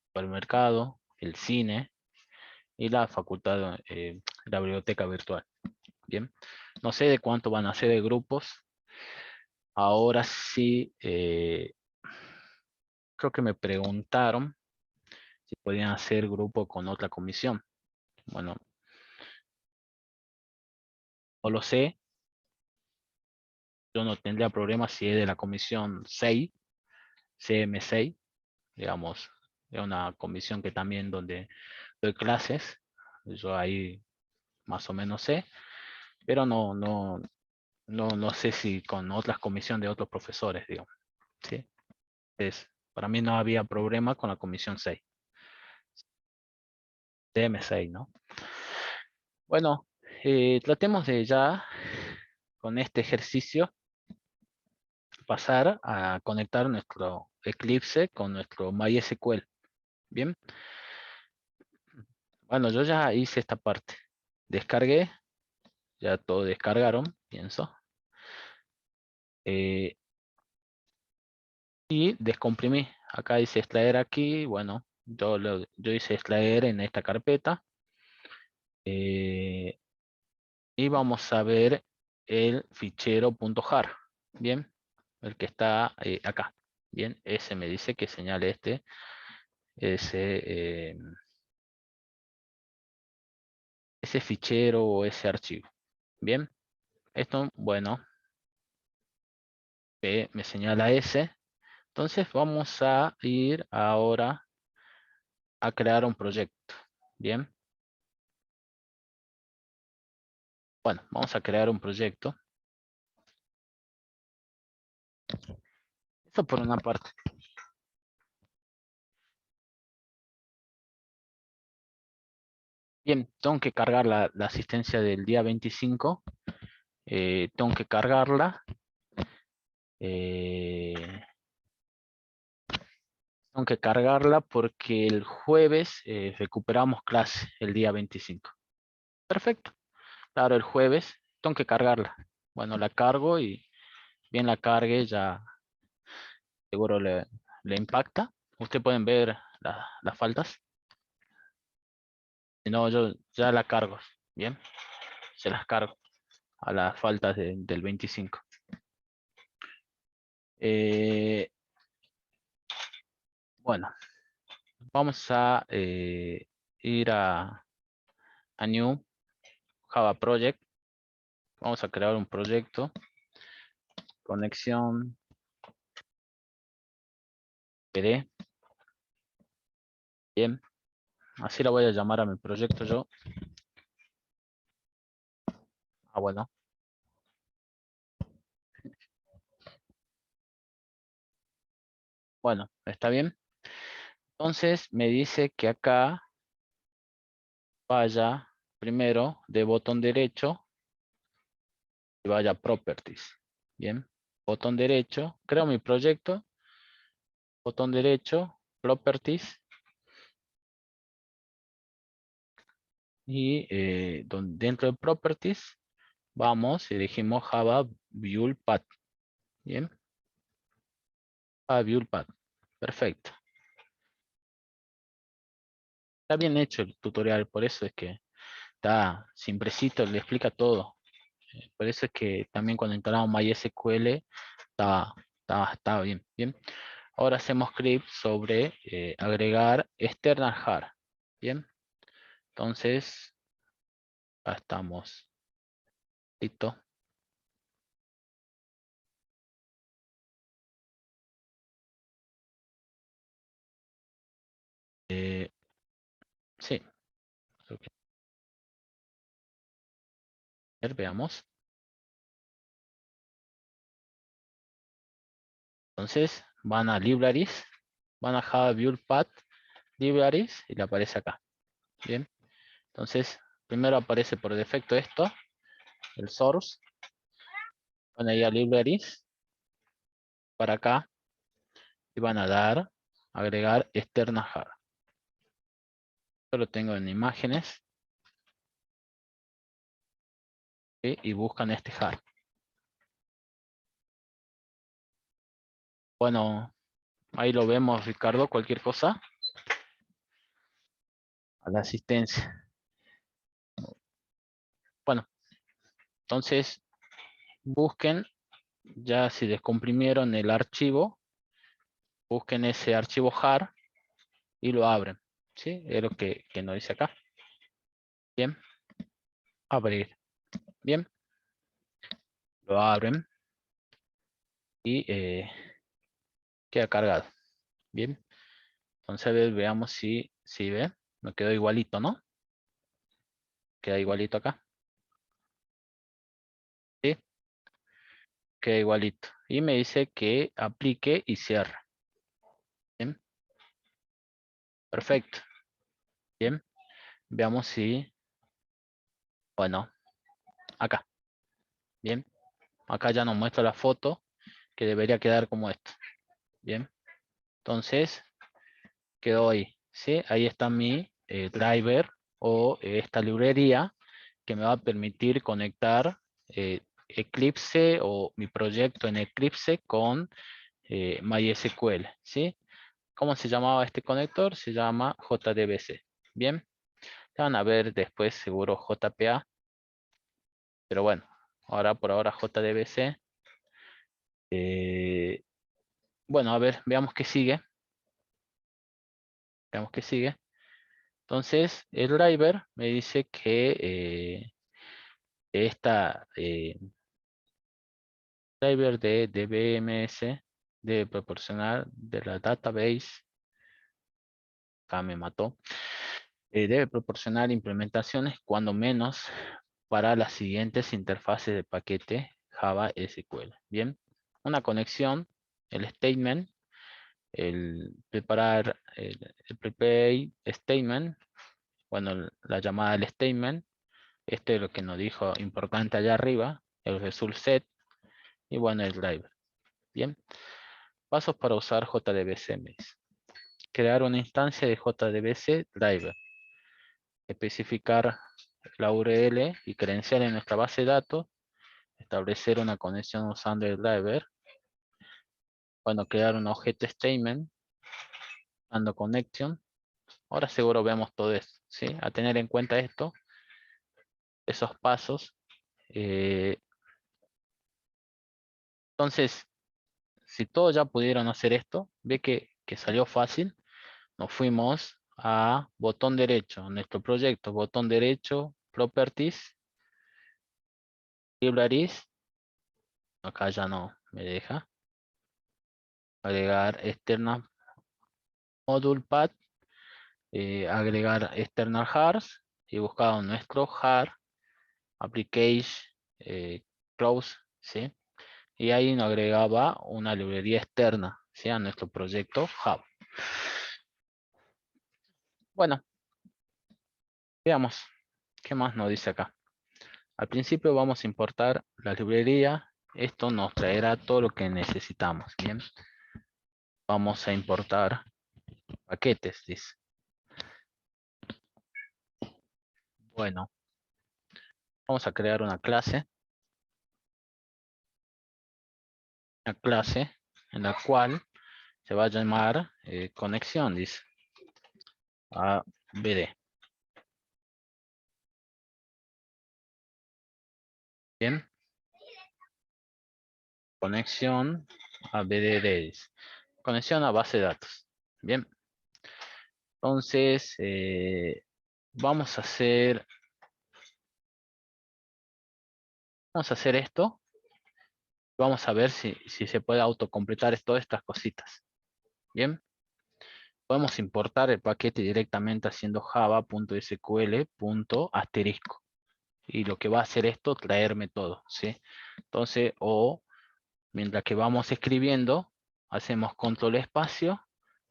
[SPEAKER 1] supermercado, el cine y la facultad, la biblioteca virtual. Bien, no sé de cuánto van a ser de grupos. Ahora sí, creo que me preguntaron si podían hacer grupo con otra comisión. Bueno, no lo sé, yo no tendría problema si es de la comisión 6, CM6, digamos, de una comisión que también donde doy clases, yo ahí más o menos sé, pero no sé si con otras comisiones de otros profesores, digamos, ¿sí? Para mí no había problema con la comisión 6, CM6, ¿no? Bueno, tratemos de ya, con este ejercicio, pasar a conectar nuestro Eclipse con nuestro MySQL. Bien, bueno, yo ya hice esta parte. Descargué, ya todo descargaron, pienso. y descomprimí. Acá dice extraer aquí, bueno, yo hice extraer en esta carpeta. Y vamos a ver el fichero .jar, bien, el que está acá. Bien, ese me dice que señale ese, ese fichero o ese archivo. Bien, esto, bueno, me señala ese. Entonces vamos a ir ahora a crear un proyecto. Bien. Bueno, vamos a crear un proyecto. Esto por una parte. Bien, tengo que cargar la asistencia del día 25. Tengo que cargarla. Eh, Tengo que cargarla porque el jueves recuperamos clase el día 25. Perfecto. Claro, el jueves tengo que cargarla. Bueno, la cargo y bien la cargue ya seguro le impacta. Ustedes pueden ver las faltas. Si no, yo ya la cargo. Bien, se las cargo a las faltas del 25. Eh, bueno, vamos a ir a New Java Project. Vamos a crear un proyecto. Conexión PD. Bien, así la voy a llamar a mi proyecto yo. Ah, bueno. Bueno, está bien. Entonces me dice que acá vaya primero de botón derecho y vaya a Properties. Bien, botón derecho, creo mi proyecto, botón derecho, Properties. Y dentro de Properties vamos y dijimos Java View Path. Bien, Java View Path. Perfecto. Está bien hecho el tutorial, por eso es que está simplecito, le explica todo. Por eso es que también cuando instalamos MySQL estaba bien, bien. Ahora hacemos script sobre agregar external jar. Bien. Entonces, ya estamos. Listo. Eh, sí. Creo que- a ver, veamos. Entonces, van a libraries, van a Java Build Path Libraries y le aparece acá. Bien. Entonces, primero aparece por defecto esto, el source. Van a ir a libraries para acá y van a dar, agregar externa jar. Yo lo tengo en imágenes. ¿Sí? Y buscan este jar. Bueno, ahí lo vemos, Ricardo. Cualquier cosa a la asistencia. Bueno, entonces busquen, ya si descomprimieron el archivo, busquen ese archivo jar y lo abren. ¿Sí? Es lo que nos dice acá. Bien, abrir. Bien, lo abren y queda cargado. Bien, entonces a ver, veamos si ve. Me quedó igualito, ¿no? Queda igualito acá. Sí, queda igualito. Y me dice que aplique y cierre. Bien, perfecto. Bien, veamos si, bueno, acá. Bien, acá ya nos muestra la foto que debería quedar como esto. Bien, entonces quedó ahí. ¿Sí? Ahí está mi driver o esta librería que me va a permitir conectar Eclipse o mi proyecto en Eclipse con MySQL, ¿sí? ¿Cómo se llamaba este conector? Se llama JDBC. Bien, van a ver después seguro JPA, pero bueno, ahora por ahora JDBC. Eh, bueno, a ver, veamos qué sigue. Veamos qué sigue. Entonces, el driver me dice que esta driver de DBMS debe proporcionar de la database, acá me mató, debe proporcionar implementaciones cuando menos para las siguientes interfaces de paquete Java SQL. Bien, una conexión, el statement, el preparar, el prepare statement, bueno, la llamada del statement, este es lo que nos dijo importante allá arriba, el result set, y bueno, el driver. Bien, pasos para usar JDBC. Crear una instancia de JDBC driver. Especificar la URL y credencial en nuestra base de datos. Establecer una conexión usando el driver. Bueno, crear un objeto statement. Usando connection. Ahora seguro vemos todo esto, ¿sí? A tener en cuenta esto, esos pasos. Entonces, si todos ya pudieron hacer esto, ve que salió fácil. Nos fuimos a botón derecho, nuestro proyecto, botón derecho, Properties, Libraries. Acá ya no me deja. Agregar external module path, agregar external hardware y buscamos nuestro hard application close, ¿sí? Y ahí nos agregaba una librería externa, ¿sí? A nuestro proyecto Java. Bueno, veamos qué más nos dice acá. Al principio vamos a importar la librería. Esto nos traerá todo lo que necesitamos, ¿bien? Vamos a importar paquetes, dice. Bueno, vamos a crear una clase. Una clase en la cual se va a llamar conexión, dice. ABD. Bien. Conexión ABD, dice. Conexión a base de datos. Bien. Entonces, vamos a hacer esto. Vamos a ver si se puede autocompletar todas estas cositas. Bien. Podemos importar el paquete directamente haciendo java.sql.asterisco. Y lo que va a hacer esto, traerme todo, ¿sí? Entonces, mientras que vamos escribiendo, hacemos control espacio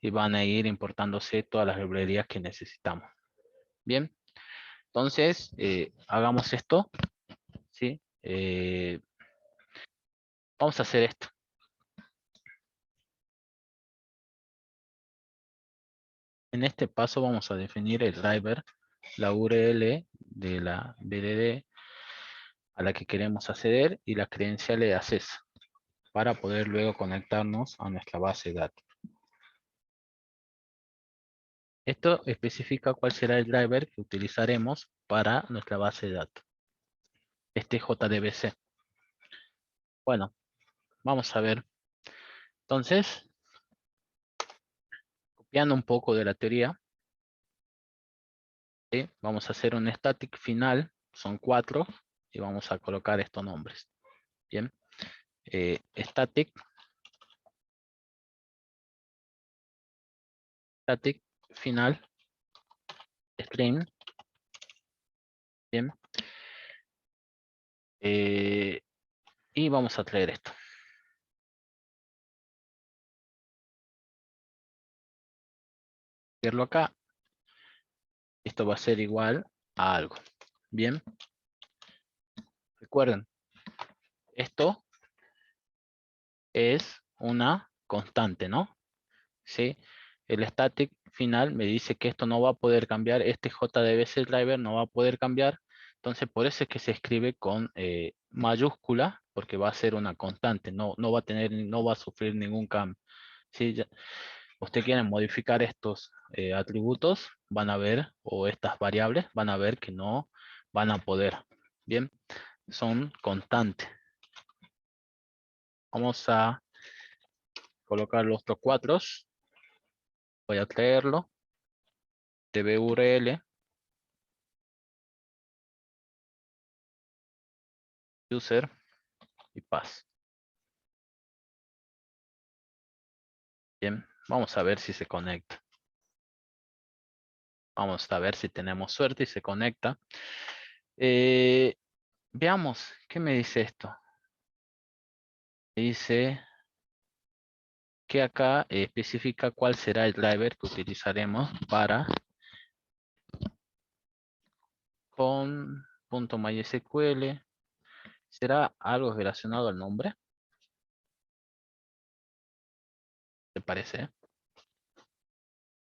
[SPEAKER 1] y van a ir importándose todas las librerías que necesitamos. Bien, entonces, hagamos esto, ¿sí? Vamos a hacer esto. En este paso vamos a definir el driver, la URL de la BDD a la que queremos acceder y las credenciales de acceso para poder luego conectarnos a nuestra base de datos. Esto especifica cuál será el driver que utilizaremos para nuestra base de datos. Este JDBC. Bueno, vamos a ver. Entonces, copiando un poco de la teoría, ¿sí? Vamos a hacer un static final, son 4, y vamos a colocar estos nombres. Bien, static final, string, bien, y vamos a traer esto. Verlo acá, esto va a ser igual a algo. Bien, recuerden, esto es una constante, ¿no? ¿Sí? El static final me dice que esto no va a poder cambiar, este JDBC driver no va a poder cambiar, entonces por eso es que se escribe con mayúscula porque va a ser una constante, no va a tener, no va a sufrir ningún cambio. Si usted quiere modificar estos atributos, van a ver, o estas variables, van a ver que no van a poder. Bien, son constantes. Vamos a colocar los otros cuatro. Voy a traerlo. DBURL, user y pass. Bien, vamos a ver si se conecta. Vamos a ver si tenemos suerte y se conecta. Veamos, ¿qué me dice esto? Dice que acá especifica cuál será el driver que utilizaremos para con .mysql. ¿Será algo relacionado al nombre? ¿Te parece?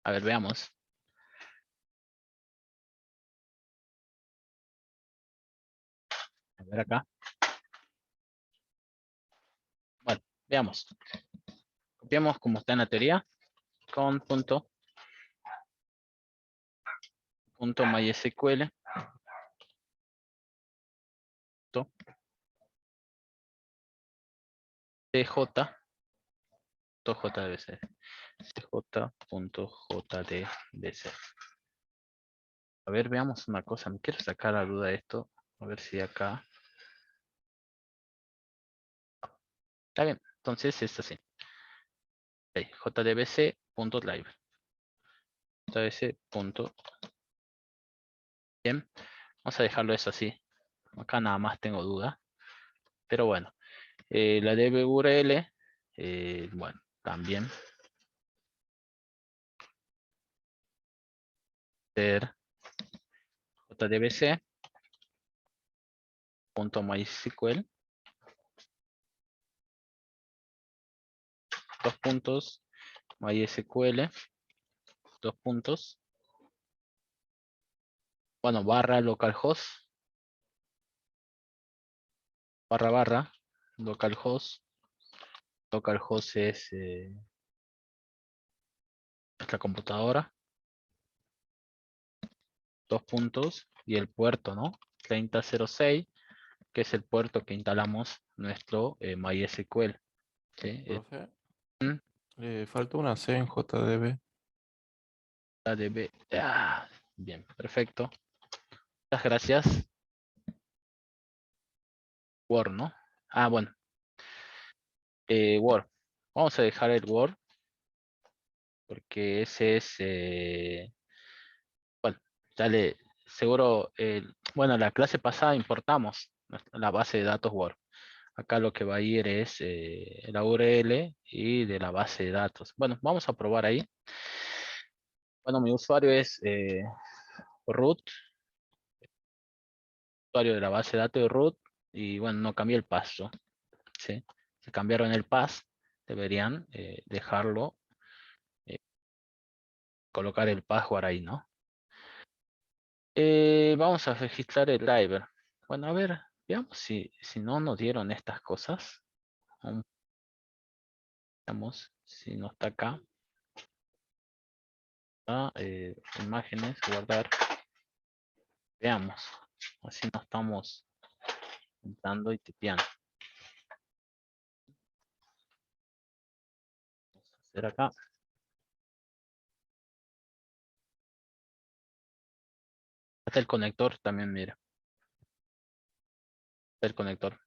[SPEAKER 1] A ver, veamos. A ver acá. Bueno, veamos. Copiamos como está en la teoría con .mysql. tj. .jdbc. tj.jdbc. A ver, veamos una cosa. Me quiero sacar la duda de esto. A ver si acá. Está bien. Entonces es así. Okay. jdbc.driver. jdbc. Bien. Vamos a dejarlo eso así. Acá nada más tengo duda. Pero bueno. La DBURL. Bueno, también. Ser jdbc.mysql. Dos puntos. MySQL. Dos puntos. Bueno, barra localhost. Barra localhost. Localhost es nuestra computadora. Dos puntos. Y el puerto, ¿no? 3006, que es el puerto que instalamos nuestro MySQL. ¿Sí?
[SPEAKER 2] Profe, le falta una C en JDB.
[SPEAKER 1] ADB. Ah, bien, perfecto. Muchas gracias. Word, ¿no? Ah, bueno. Word. Vamos a dejar el Word. Porque ese es... bueno, dale. Seguro... bueno, la clase pasada importamos la base de datos Word. Acá lo que va a ir es la URL y de la base de datos. Bueno, vamos a probar ahí. Bueno, mi usuario es root. Usuario de la base de datos de root. Y bueno, no cambié el paso. ¿Sí? Si cambiaron el pass, deberían dejarlo, colocar el password ahí, ¿no? Vamos a registrar el driver. Bueno, a ver, veamos si no nos dieron estas cosas. Veamos si no está acá. Imágenes, guardar. Veamos. Así no estamos entrando y tipeando. Vamos a hacer acá. Hasta el conector también, mira. El conector.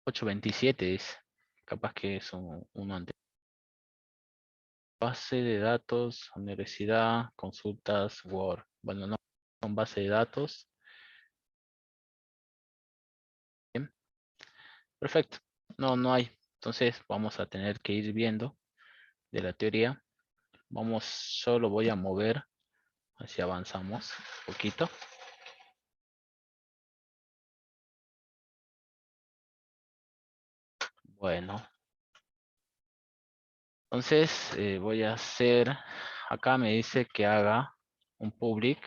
[SPEAKER 1] 827 es. Capaz que es uno antes. Base de datos, universidad, consultas, Word. Bueno, no son base de datos. Bien. Perfecto. No hay. Entonces vamos a tener que ir viendo de la teoría. Vamos, solo voy a mover. Así avanzamos un poquito. Bueno. Entonces voy a hacer. Acá me dice que haga un public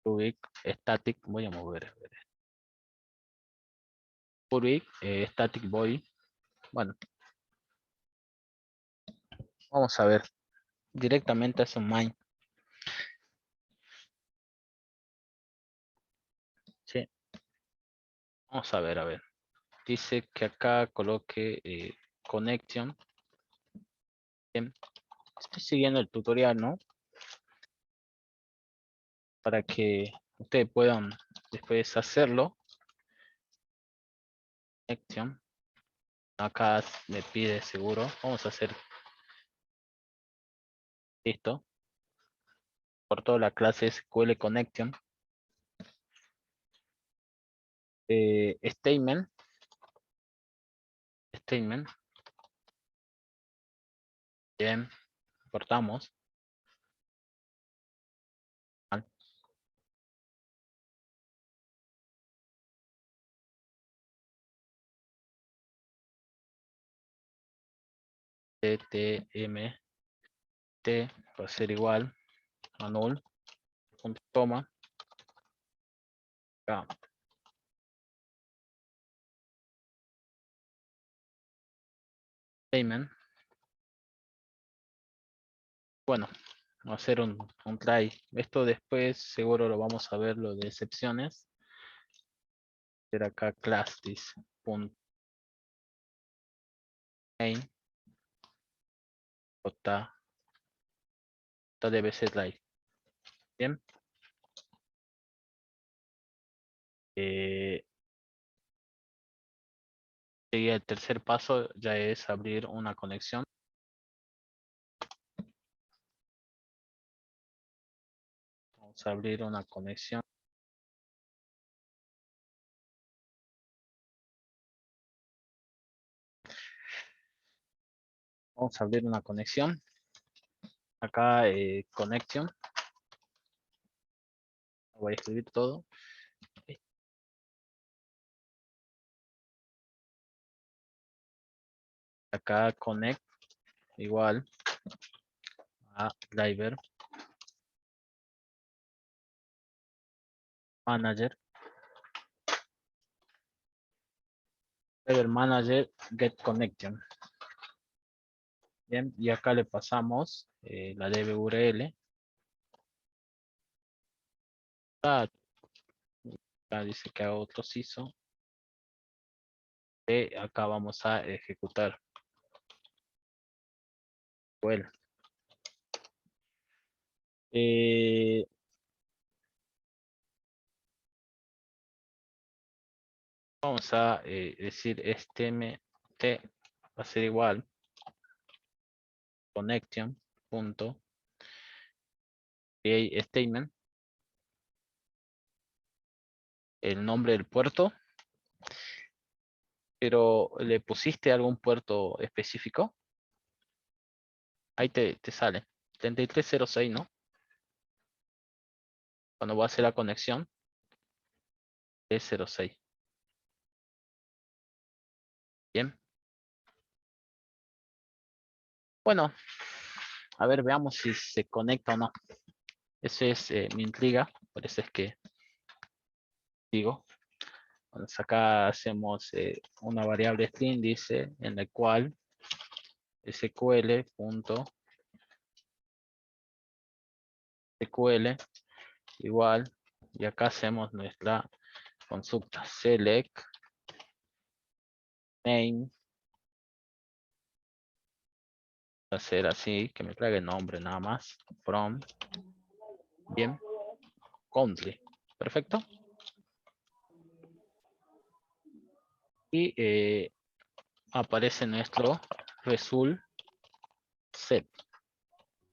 [SPEAKER 1] public static, voy a mover. Public static void. Bueno, vamos a ver. Directamente hace un main. Sí. Vamos a ver, a ver. Dice que acá coloque connection. Bien. Estoy siguiendo el tutorial, ¿no? Para que ustedes puedan después hacerlo. Connection. Acá me pide seguro. Vamos a hacer esto. Por toda la clase SQL Connection. Statement. Statement. Bien. Cortamos. TTMT va a ser igual a null. Punto coma. Acá. Statement. Bueno, vamos a hacer un try. Esto después seguro lo vamos a ver, lo de excepciones. Hacer acá class this punto main debe ser like. Bien. Y el tercer paso ya es abrir una conexión. Vamos a abrir una conexión. Vamos a abrir una conexión. Acá connection. Voy a escribir todo. Acá connect igual a driver manager. Driver manager get connection. Bien, y acá le pasamos la DBURL. Acá dice que haga otro CISO. Acá vamos a ejecutar. Bueno. Vamos a decir STMT va a ser igual connection punto create statement, el nombre del puerto, pero le pusiste algún puerto específico. Ahí te sale 3306, ¿no? Cuando va a hacer la conexión es 06. Bien. Bueno, a ver, veamos si se conecta o no. Eso es mi intriga, por eso es que digo. Bueno, acá hacemos una variable string, dice, en la cual SQL igual, y acá hacemos nuestra consulta select name, va a ser así, que me traiga el nombre nada más, from, bien, country, perfecto. Y aparece nuestro result set,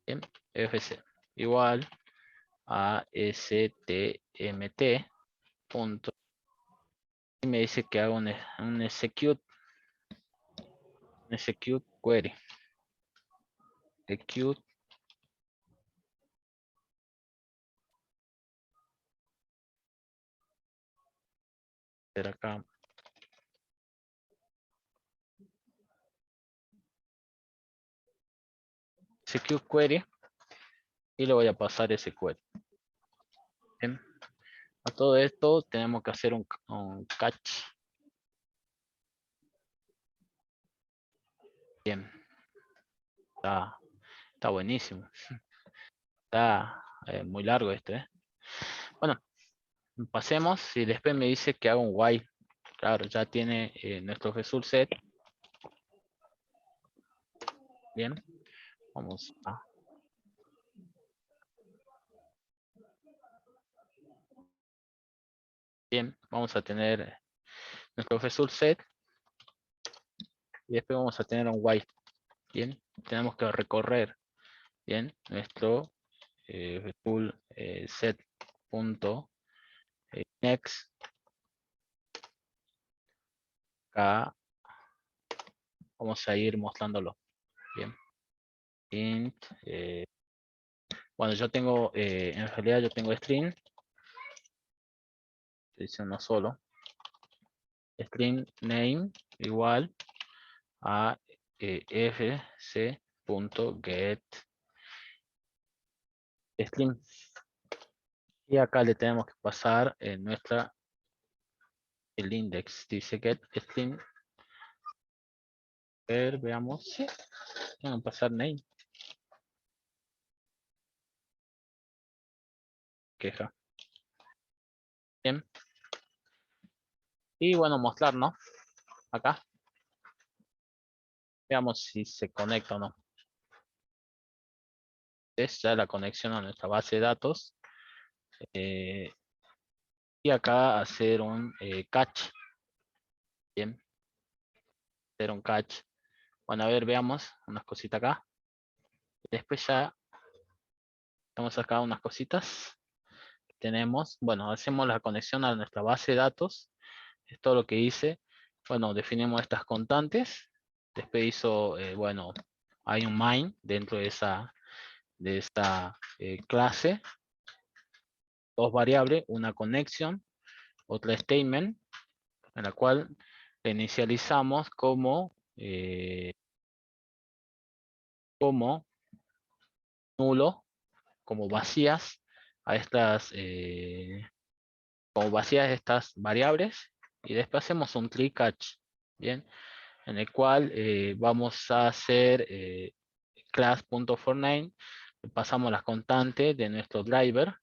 [SPEAKER 1] bien, fc, igual a stmt punto, y me dice que haga un execute query, execute acá execute query y le voy a pasar ese query. Bien. A todo esto tenemos que hacer un catch. Bien. Está buenísimo. Está muy largo esto, ¿eh? Bueno, pasemos y después me dice que haga un while. Claro, ya tiene nuestro result set. Bien, vamos a... Bien, vamos a tener nuestro result set. Y después vamos a tener un while. Bien, tenemos que recorrer, bien, nuestro result set punto next. Acá vamos a ir mostrándolo. Bien. Int, bueno, yo tengo, en realidad yo tengo string, dice uno solo, string name igual a fc.get string. Y acá le tenemos que pasar el index, dice get string. A ver, veamos, sí, vamos a pasar name. Queja. Bien. Y bueno, mostrar, ¿no? Acá. Veamos si se conecta o no. Es ya la conexión a nuestra base de datos. Y acá hacer un catch. Bien. Hacer un catch. Bueno, a ver, veamos unas cositas acá. Después ya tenemos acá unas cositas. Tenemos, bueno, hacemos la conexión a nuestra base de datos. Es todo lo que hice. Bueno, definimos estas constantes. Después hizo, bueno, hay un main dentro de esta clase. Dos variables, una connection, otra statement, en la cual le inicializamos como nulo, como vacías a estas variables, y después hacemos un tree catch, bien, en el cual vamos a hacer class.forName, pasamos las constantes de nuestro driver,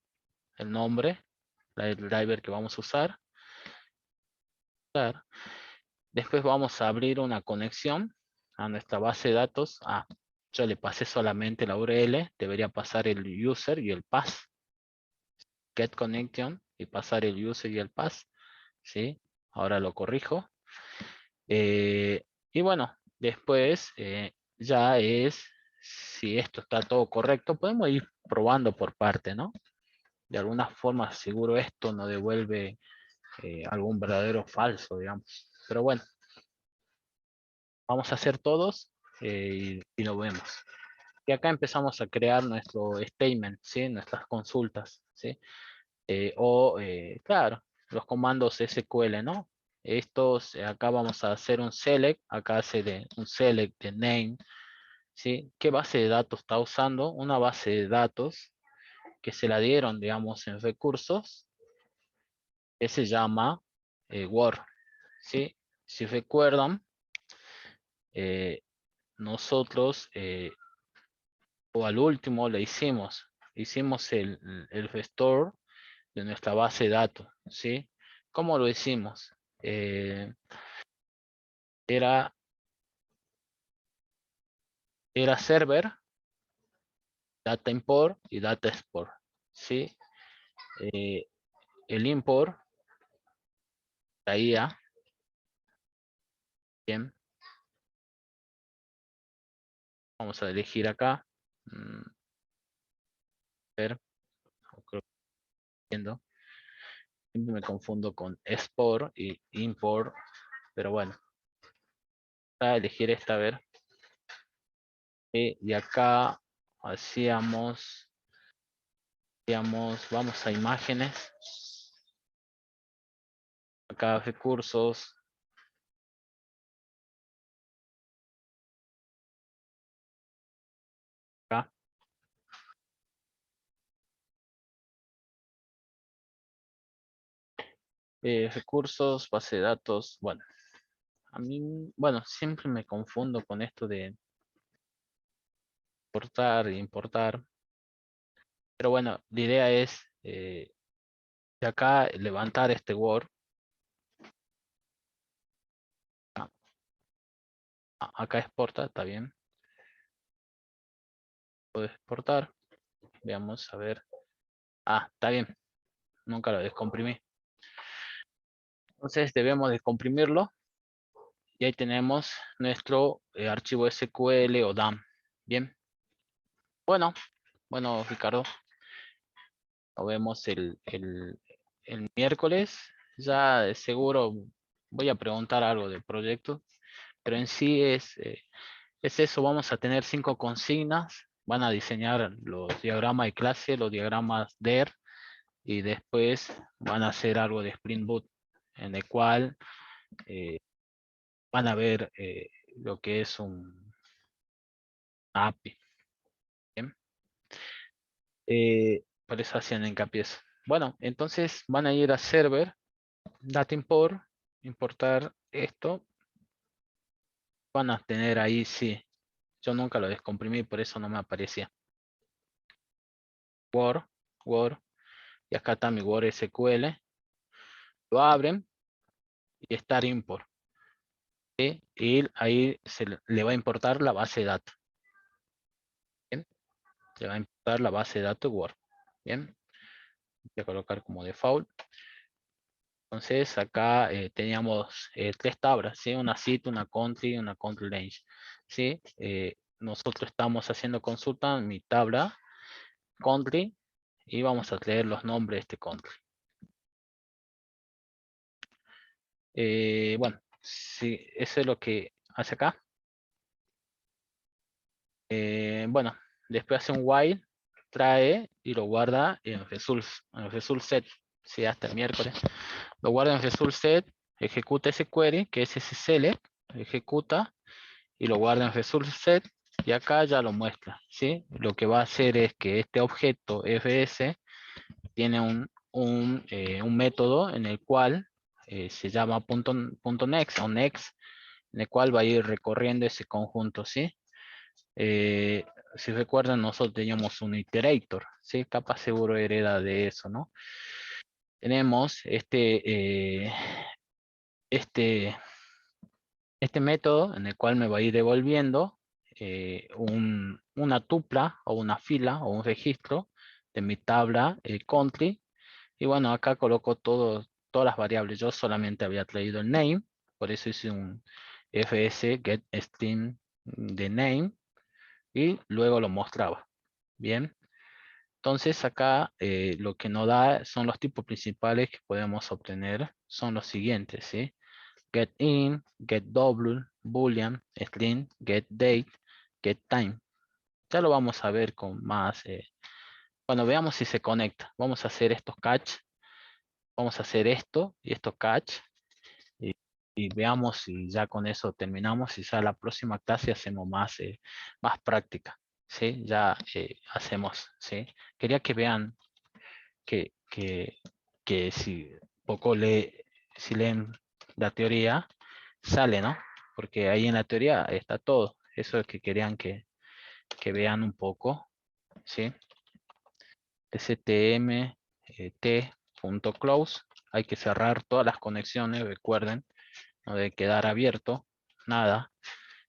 [SPEAKER 1] el nombre, el driver que vamos a usar. Después vamos a abrir una conexión a nuestra base de datos. Yo le pasé solamente la URL, debería pasar el user y el path. Get connection y pasar el user y el path. ¿Sí? Ahora lo corrijo. Y bueno, después ya es, si esto está todo correcto, podemos ir probando por parte, ¿no? De alguna forma seguro esto no devuelve algún verdadero o falso, digamos. Pero bueno, vamos a hacer todos y lo vemos. Y acá empezamos a crear nuestro statement, ¿sí? Nuestras consultas, ¿sí? Claro, los comandos SQL, ¿no? Estos, acá vamos a hacer un select, acá hace un select de name, ¿sí? ¿Qué base de datos está usando? Una base de datos que se la dieron, digamos, en recursos, que se llama Word, ¿sí? Si recuerdan, nosotros, o al último le hicimos el restore de nuestra base de datos, ¿sí? ¿Cómo lo hicimos? Era server, data import y data export, ¿sí? Eh, el import traía, bien, vamos a elegir acá, ver, creo que entiendo. Siempre me confundo con export y import, pero bueno, a elegir esta, a ver, y acá hacíamos, vamos a imágenes, acá recursos, acá, Recursos, base de datos. Bueno, a mí, bueno, siempre me confundo con esto de exportar e importar. Pero bueno, la idea es de acá levantar este Word. Acá exporta, está bien. Puedo exportar. Veamos, a ver. Ah, está bien. Nunca lo descomprimí. Entonces debemos descomprimirlo. Y ahí tenemos nuestro archivo SQL o DAM. Bien. Bueno, Ricardo. Nos vemos el miércoles. Ya de seguro voy a preguntar algo del proyecto. Pero en sí es eso. Vamos a tener 5 consignas. Van a diseñar los diagramas de clase, los diagramas DER. Y después van a hacer algo de Spring Boot. En el cual van a ver lo que es un API. ¿Bien? Por eso hacían hincapié. Bueno, entonces van a ir a server, data import, importar esto. Van a tener ahí, sí. Yo nunca lo descomprimí, por eso no me aparecía. Word. Y acá está mi Word SQL. Lo abren y estar import. ¿Sí? Y ahí le va a importar la base de datos. ¿Bien? Le va a importar la base de datos Word. Bien. Voy a colocar como default. Entonces acá teníamos 3 tablas, ¿sí? Una cita, una country range. ¿Sí? Nosotros estamos haciendo consulta en mi tabla country y vamos a leer los nombres de este country. Bueno, sí, eso es lo que hace acá. Bueno, después hace un while, trae y lo guarda en result set, ¿sí? Hasta el miércoles. Lo guarda en result set, ejecuta ese query, que es ese select, ejecuta y lo guarda en result set y acá ya lo muestra, ¿sí? Lo que va a hacer es que este objeto fs tiene un método en el cual se llama .next o next, en el cual va a ir recorriendo ese conjunto, ¿sí? Si recuerdan, nosotros teníamos un iterator, ¿sí? Capaz seguro hereda de eso, ¿no? Tenemos este método en el cual me va a ir devolviendo una tupla o una fila o un registro de mi tabla country. Y bueno, acá coloco todas las variables. Yo solamente había traído el name, por eso hice un fs get string de name y luego lo mostraba. Bien. Entonces acá lo que nos da son los tipos principales que podemos obtener. Son los siguientes, ¿sí? Get in, get double, boolean, string, get date, get time. Ya lo vamos a ver con más. Bueno, veamos si se conecta. Vamos a hacer estos catch. Vamos a hacer esto y esto catch. Y veamos si ya con eso terminamos. Y ya la próxima clase hacemos más práctica. ¿Sí? Ya hacemos. ¿Sí? Quería que vean que si poco si leen la teoría, sale, ¿no? Porque ahí en la teoría está todo. Eso es que querían que vean un poco, ¿sí? stmt.close. Hay que cerrar todas las conexiones, recuerden, no debe quedar abierto, nada.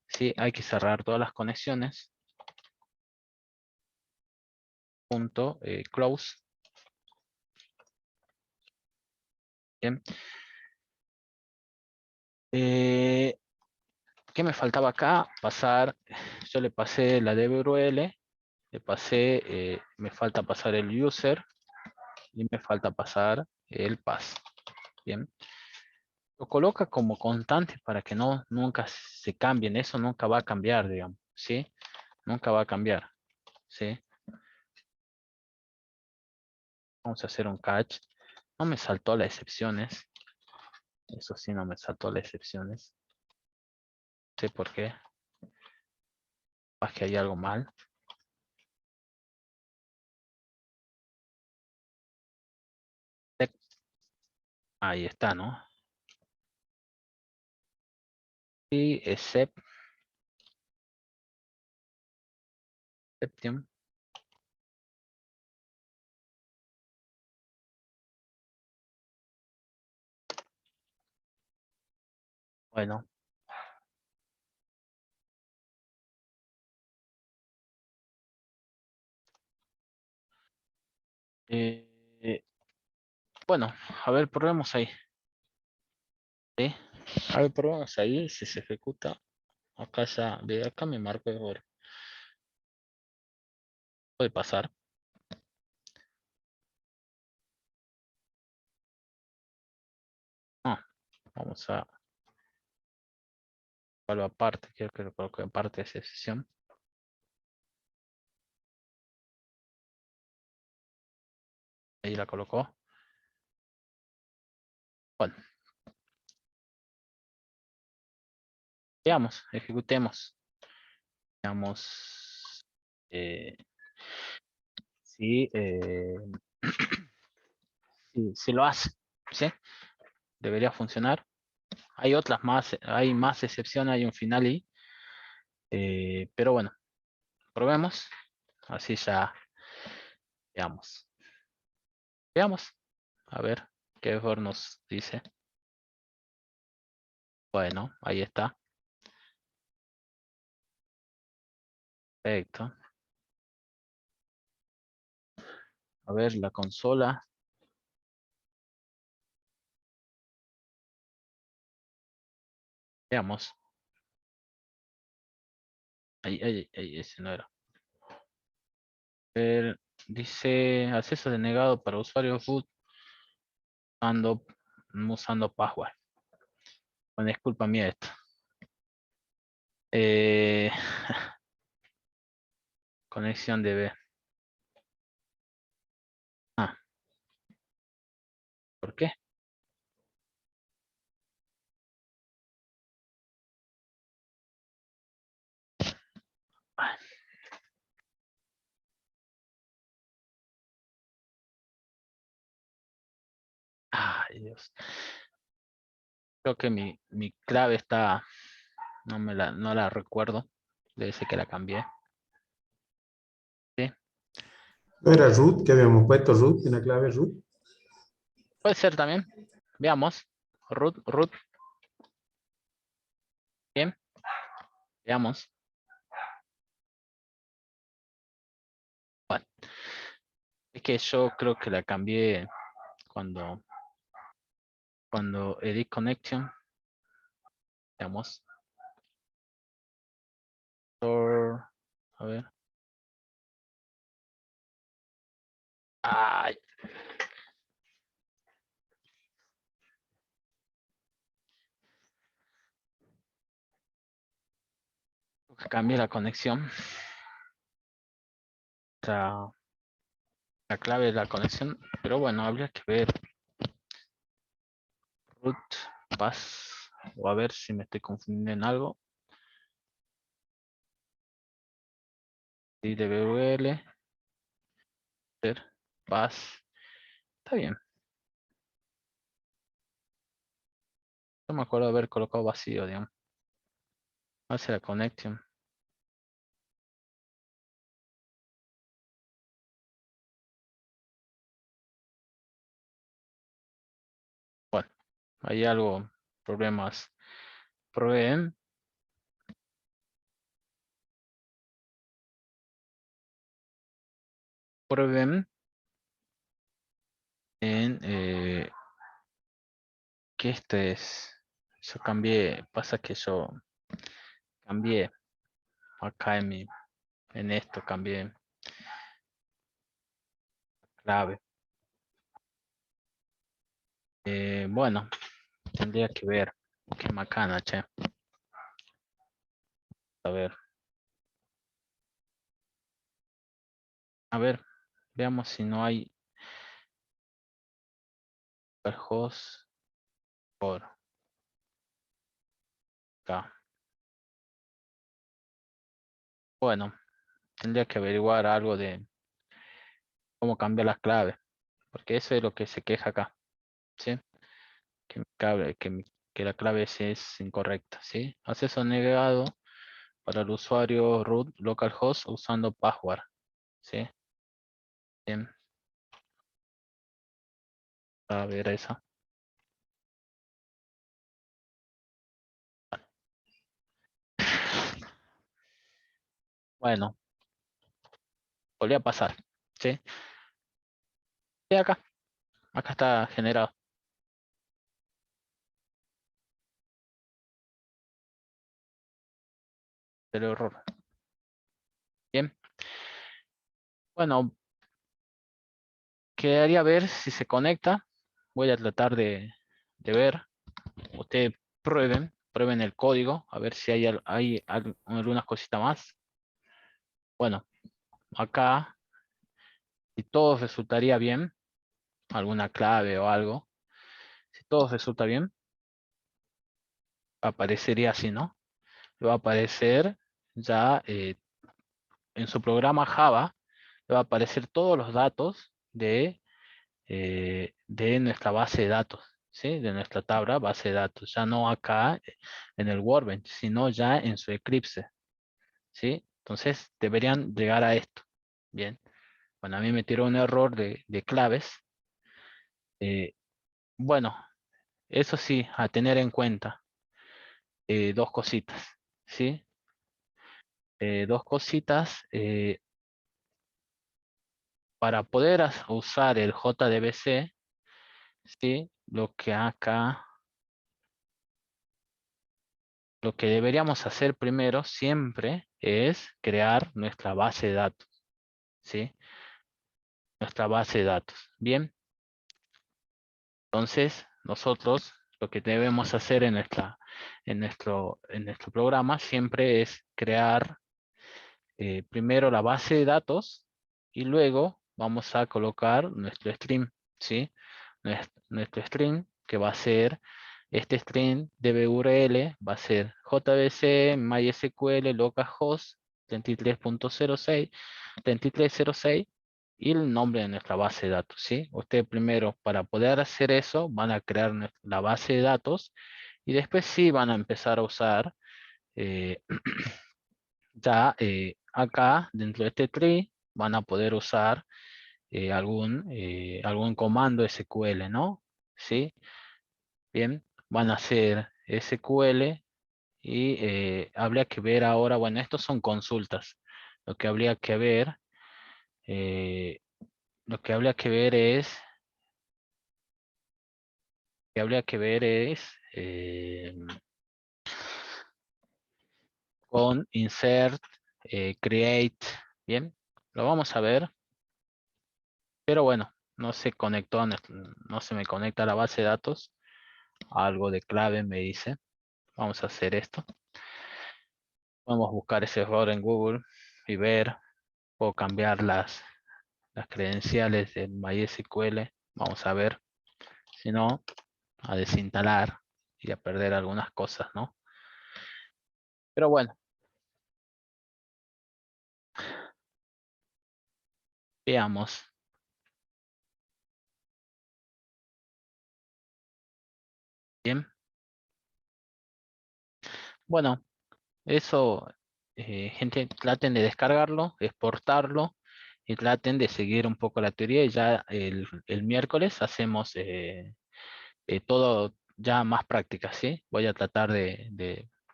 [SPEAKER 1] Sí, hay que cerrar todas las conexiones. Close. Bien. ¿Qué me faltaba acá? Pasar, yo le pasé la DBURL, le pasé, me falta pasar el user y me falta pasar el pass. Bien. Lo coloca como constante para que nunca se cambien. Eso nunca va a cambiar, digamos. ¿Sí? Nunca va a cambiar. ¿Sí? Vamos a hacer un catch. No me saltó las excepciones. Eso sí, no me saltó las excepciones. No sé por qué. Más que hay algo mal. Ahí está, ¿no? Y septium. Bueno. Eh, bueno, a ver, probemos ahí. ¿Sí? A ver, probemos ahí si se ejecuta. Acá ya, de acá me marco error. Puede pasar. No, vamos a algo aparte, quiero que lo coloque aparte de esa sesión. Ahí la colocó. Bueno, veamos, ejecutemos. Veamos si, si lo hace. ¿Sí? Debería funcionar. Hay otras más, hay más excepciones, hay un final y pero bueno, probemos. Así ya veamos. Veamos. A ver qué error nos dice. Bueno, ahí está. Perfecto. A ver la consola. Veamos. Ahí, ese no era. A ver, dice acceso denegado para usuarios root usando password. Bueno, es culpa mía esto. Eh, conexión DB. Ah, ¿por qué? Ay, Dios. Creo que mi clave está, no la recuerdo. Debe ser que la cambié. Sí,
[SPEAKER 3] ¿No era root que habíamos puesto root en la clave root?
[SPEAKER 1] puede ser también. Veamos. Root. Bien. Veamos. Bueno, es que yo creo que la cambié cuando edit connection. Veamos. A ver. Ay, cambié la conexión. La clave de la conexión. Pero bueno, habría que ver root pass. O a ver si me estoy confundiendo en algo. DWL. Pass. Está bien. No me acuerdo de haber colocado vacío, digamos. Hace la connection. Bueno, hay algo, problemas. Prueben. Prueben en que este es. Yo cambié. Pasa que yo cambié acá en esto, cambié clave. Bueno, tendría que ver. Qué macana, che. A ver. A ver, veamos si no hay host por acá. Bueno, tendría que averiguar algo de cómo cambiar las claves, porque eso es lo que se queja acá, ¿sí? que la clave es incorrecta, ¿sí? Acceso negado para el usuario root localhost usando password, ¿sí? Bien, a ver esa. Bueno, volvió a pasar, ¿sí? Y acá está generado el error. Bien, bueno, quedaría ver si se conecta. Voy a tratar de ver. Ustedes prueben el código, a ver si hay algunas cositas más. Bueno, acá, si todo resultaría bien, alguna clave o algo, si todo resulta bien, aparecería así, ¿no? Le va a aparecer ya en su programa Java, le va a aparecer todos los datos de nuestra base de datos, ¿sí? De nuestra tabla base de datos, ya no acá en el Workbench, sino ya en su Eclipse, ¿sí? Entonces deberían llegar a esto. Bien, bueno, a mí me tiró un error de claves. Bueno, eso sí, a tener en cuenta dos cositas, ¿sí? Dos cositas. Para poder usar el JDBC, ¿sí? Lo que deberíamos hacer primero siempre es crear nuestra base de datos, ¿sí? Nuestra base de datos. Bien, entonces nosotros lo que debemos hacer en nuestro programa siempre es crear primero la base de datos y luego vamos a colocar nuestro string, ¿sí? Nuestro string que va a ser, este string de URL va a ser JBC MySQL localhost 33.06 3306 y el nombre de nuestra base de datos, ¿sí? Ustedes primero, para poder hacer eso, van a crear la base de datos y después sí van a empezar a usar eh, ya acá dentro de este tree van a poder usar algún comando SQL, ¿no? ¿Sí? Bien, van a hacer SQL y habría que ver ahora, bueno, estos son consultas. Lo que habría que ver, eh, lo que habría que ver es, que habría que ver es con insert, create, bien, lo vamos a ver. Pero bueno, no se conectó, no se me conecta a la base de datos. Algo de clave me dice. Vamos a hacer esto. Vamos a buscar ese error en Google y ver. Puedo cambiar las credenciales del MySQL. Vamos a ver. Si no, a desinstalar y a perder algunas cosas, ¿no? Pero bueno, veamos. Bien. Bueno, eso, gente, traten de descargarlo, exportarlo y traten de seguir un poco la teoría. Y ya el miércoles hacemos todo ya más práctica, ¿sí? Voy a tratar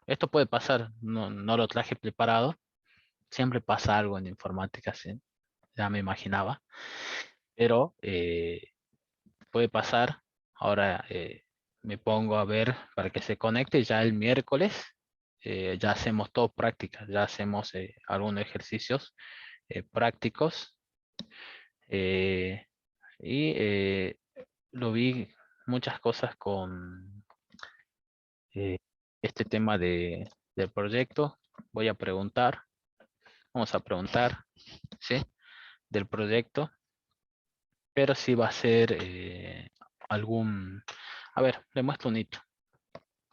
[SPEAKER 1] esto puede pasar, no lo traje preparado, siempre pasa algo en informática, ¿sí? Ya me imaginaba, pero puede pasar. Ahora me pongo a ver para que se conecte ya el miércoles. Ya hacemos todo práctica, ya hacemos algunos ejercicios prácticos. eh, y lo vi muchas cosas con eh, este tema del proyecto. Voy a preguntar, vamos a preguntar, ¿sí? Del proyecto, pero sí va a ser algún... A ver, le muestro un hito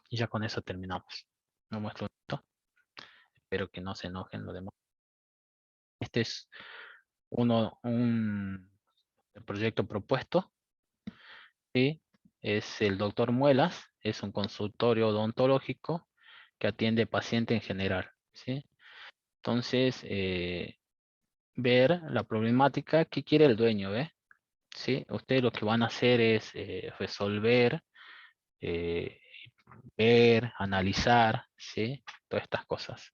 [SPEAKER 1] y ya con eso terminamos. Le muestro un hito, espero que no se enojen los demás. Este es el proyecto propuesto, ¿sí? es el doctor Muelas, es un consultorio odontológico que atiende paciente en general, ¿sí? Entonces, ver la problemática que quiere el dueño, ¿ve? ¿Sí? Ustedes lo que van a hacer es resolver, ver, analizar, ¿sí? Todas estas cosas.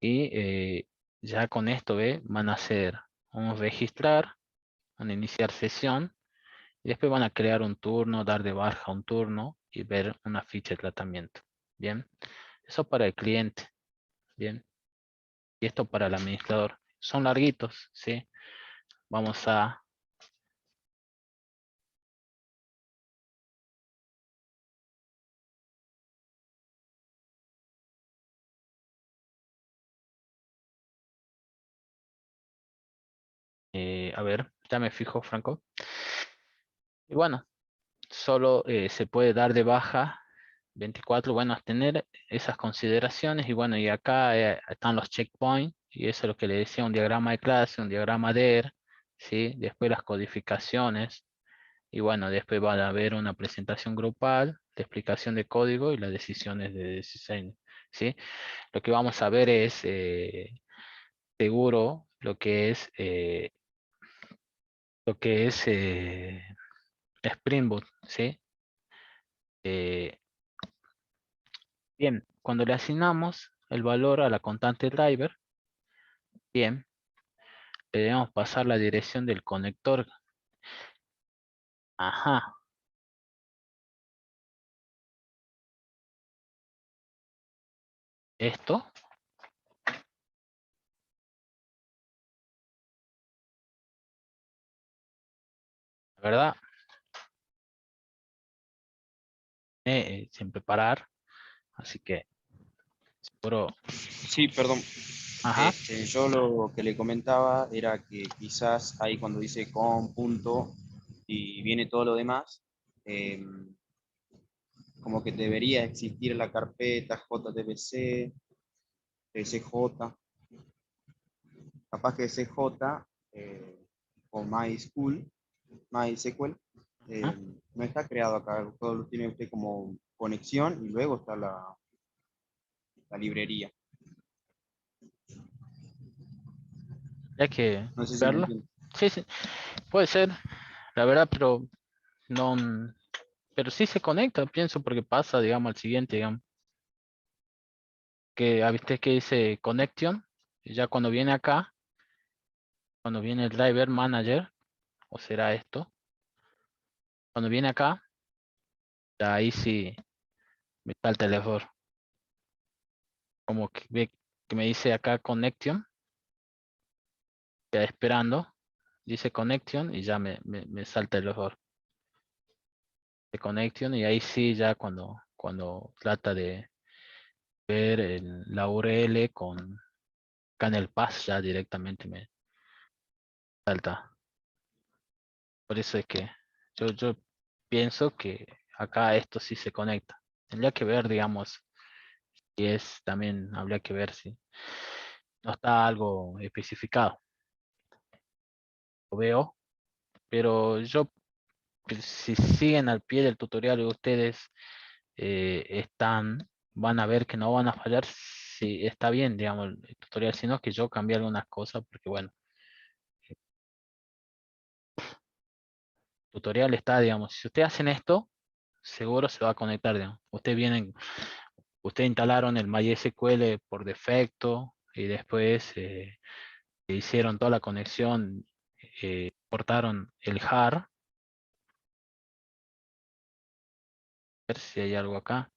[SPEAKER 1] Y ya con esto, ¿ve? Van a hacer un registrar, van a iniciar sesión, y después van a crear un turno, dar de baja un turno y ver una ficha de tratamiento. Bien, eso para el cliente. Bien, y esto para el administrador. Son larguitos, ¿sí? Vamos a... a ver, ya me fijo, Franco. Y bueno, solo se puede dar de baja 24, bueno, a tener esas consideraciones. Y bueno, y acá están los checkpoints, y eso es lo que le decía, un diagrama de clase, un diagrama de ER, ¿sí? Después las codificaciones, y bueno, después va a haber una presentación grupal, de explicación de código y las decisiones de diseño, ¿sí? Lo que vamos a ver es seguro lo que es Spring Boot, ¿sí? Eh, bien, cuando le asignamos el valor a la constante driver, bien, le debemos pasar la dirección del conector. Ajá, esto, la verdad, sin preparar, así que seguro,
[SPEAKER 4] Sí, perdón.
[SPEAKER 1] ajá,
[SPEAKER 4] Yo lo que le comentaba era que quizás ahí cuando dice con punto y viene todo lo demás, eh, como que debería existir la carpeta JDBC, CJ, capaz que CJ o MySQL,
[SPEAKER 1] ajá.
[SPEAKER 4] no está creado acá, todo lo tiene usted como conexión y luego está la librería.
[SPEAKER 1] Hay que
[SPEAKER 4] No sé si me
[SPEAKER 1] verlo.
[SPEAKER 4] entiende.
[SPEAKER 1] Sí, sí, puede ser, la verdad, pero no, pero sí se conecta, pienso, porque pasa, digamos, al siguiente, digamos, que viste que dice connection, y ya cuando viene acá, cuando viene el driver manager, o será esto, cuando viene acá, ya ahí sí me salta el error, como que ve que me dice acá connection, ya esperando, dice connection y ya me salta el error de connection, y ahí sí ya cuando trata de ver la URL con acá en el pass, ya directamente me salta. Por eso es que yo pienso que acá esto sí se conecta. Tendría que ver, digamos, si es también, habría que ver si no está algo especificado. Lo veo, pero yo, pues, si siguen al pie del tutorial y ustedes van a ver que no van a fallar, si está bien, digamos, el tutorial, sino que yo cambié algunas cosas, porque bueno, el tutorial está, digamos, si ustedes hacen esto, seguro se va a conectar, digamos. Ustedes instalaron el MySQL por defecto y después hicieron toda la conexión, portaron el JAR, a ver si hay algo acá.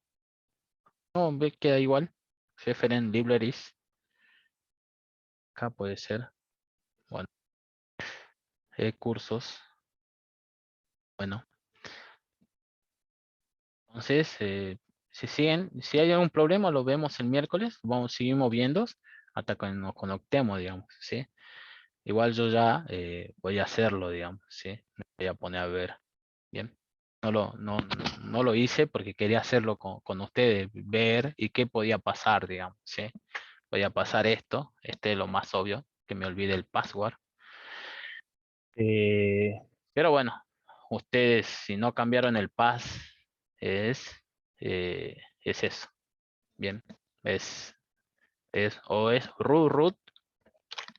[SPEAKER 1] No, ve, queda igual. Referent libraries, acá puede ser. Bueno, cursos. Bueno, entonces, si hay algún problema, lo vemos el miércoles. Seguimos viendo hasta que nos conectemos, digamos, ¿sí? Igual yo ya voy a hacerlo, digamos, ¿sí? Me voy a poner a ver. Bien. No lo hice porque quería hacerlo con ustedes, ver y qué podía pasar, digamos, ¿sí? Podía pasar esto, este es lo más obvio, que me olvide el password. Pero bueno, ustedes, si no cambiaron el pass, es eso. Bien, o es root,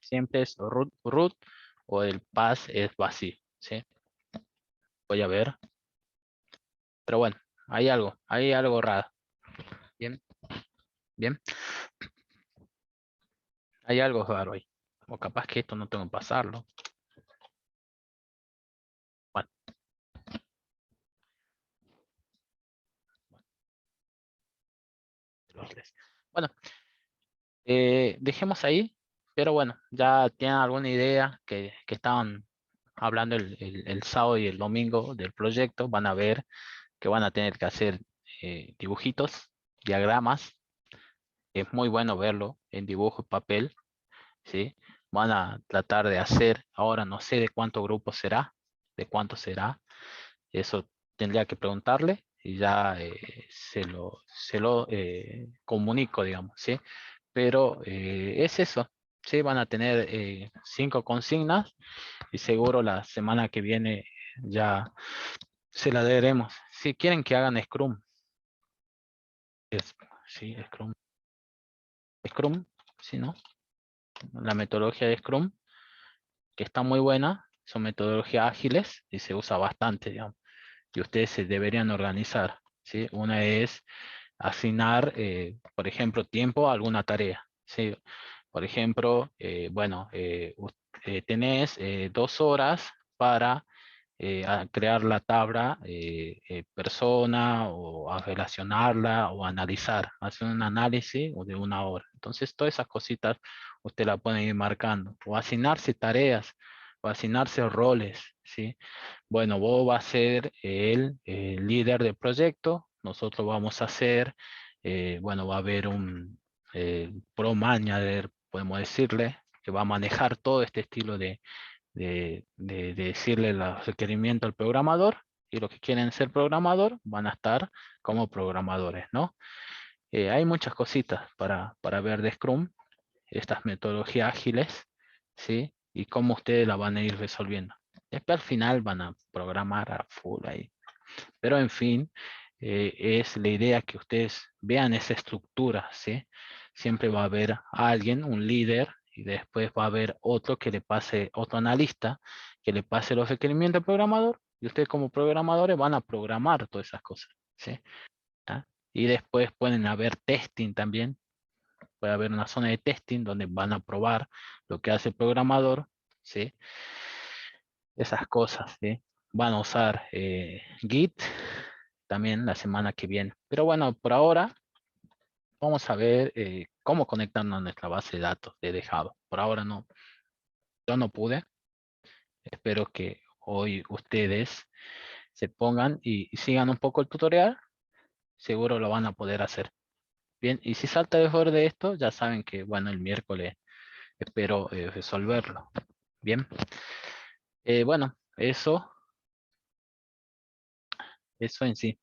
[SPEAKER 1] siempre es root, o el pass es vacío, ¿sí? Voy a ver. Pero bueno, hay algo raro. Bien, bien. Hay algo raro ahí. O capaz que esto no tengo que pasarlo. Bueno. Bueno, dejemos ahí. Pero bueno, ya tienen alguna idea que estaban hablando el sábado y el domingo del proyecto. Van a ver que van a tener que hacer dibujitos, diagramas. Es muy bueno verlo en dibujo y papel, ¿sí? Van a tratar de hacer, ahora no sé de cuánto grupo será, de cuánto será. Eso tendría que preguntarle y ya se lo comunico, digamos, ¿sí? Pero es eso, ¿sí? Van a tener 5 consignas y seguro la semana que viene ya se la daremos. Si quieren que hagan Scrum, sí, Scrum, ¿sí, no? La metodología de Scrum, que está muy buena, son metodologías ágiles y se usa bastante, digamos. Y ustedes se deberían organizar, ¿sí? Una es asignar, por ejemplo, tiempo a alguna tarea, ¿sí? Por ejemplo, tenés 2 horas para crear la tabla persona o a relacionarla o analizar, hacer un análisis de 1 hora. Entonces, todas esas cositas usted la puede ir marcando o asignarse tareas o asignarse roles, ¿sí? Bueno, vos vas a ser el líder del proyecto, nosotros vamos a ser, bueno, va a haber un pro manager, podemos decirle, que va a manejar todo este estilo de decirle los requerimientos al programador, y los que quieren ser programador van a estar como programadores, ¿no? Hay muchas cositas para ver de Scrum, estas metodologías ágiles, ¿sí? Y cómo ustedes la van a ir resolviendo. Después al final van a programar a full ahí. Pero en fin, es la idea que ustedes vean esa estructura, ¿sí? Siempre va a haber alguien, un líder, y después va a haber otro que le pase, otro analista, que le pase los requerimientos al programador, y ustedes como programadores van a programar todas esas cosas, ¿sí? ¿Ah? Y después pueden haber testing también, puede haber una zona de testing donde van a probar lo que hace el programador, ¿sí? Esas cosas, ¿sí? Van a usar Git también la semana que viene. Pero bueno, por ahora vamos a ver cómo conectarnos a nuestra base de datos de Java. Por ahora no, yo no pude. Espero que hoy ustedes se pongan y sigan un poco el tutorial. Seguro lo van a poder hacer. Bien, y si salta mejor de esto, ya saben que, bueno, el miércoles espero resolverlo. Bien. Bueno, eso en sí.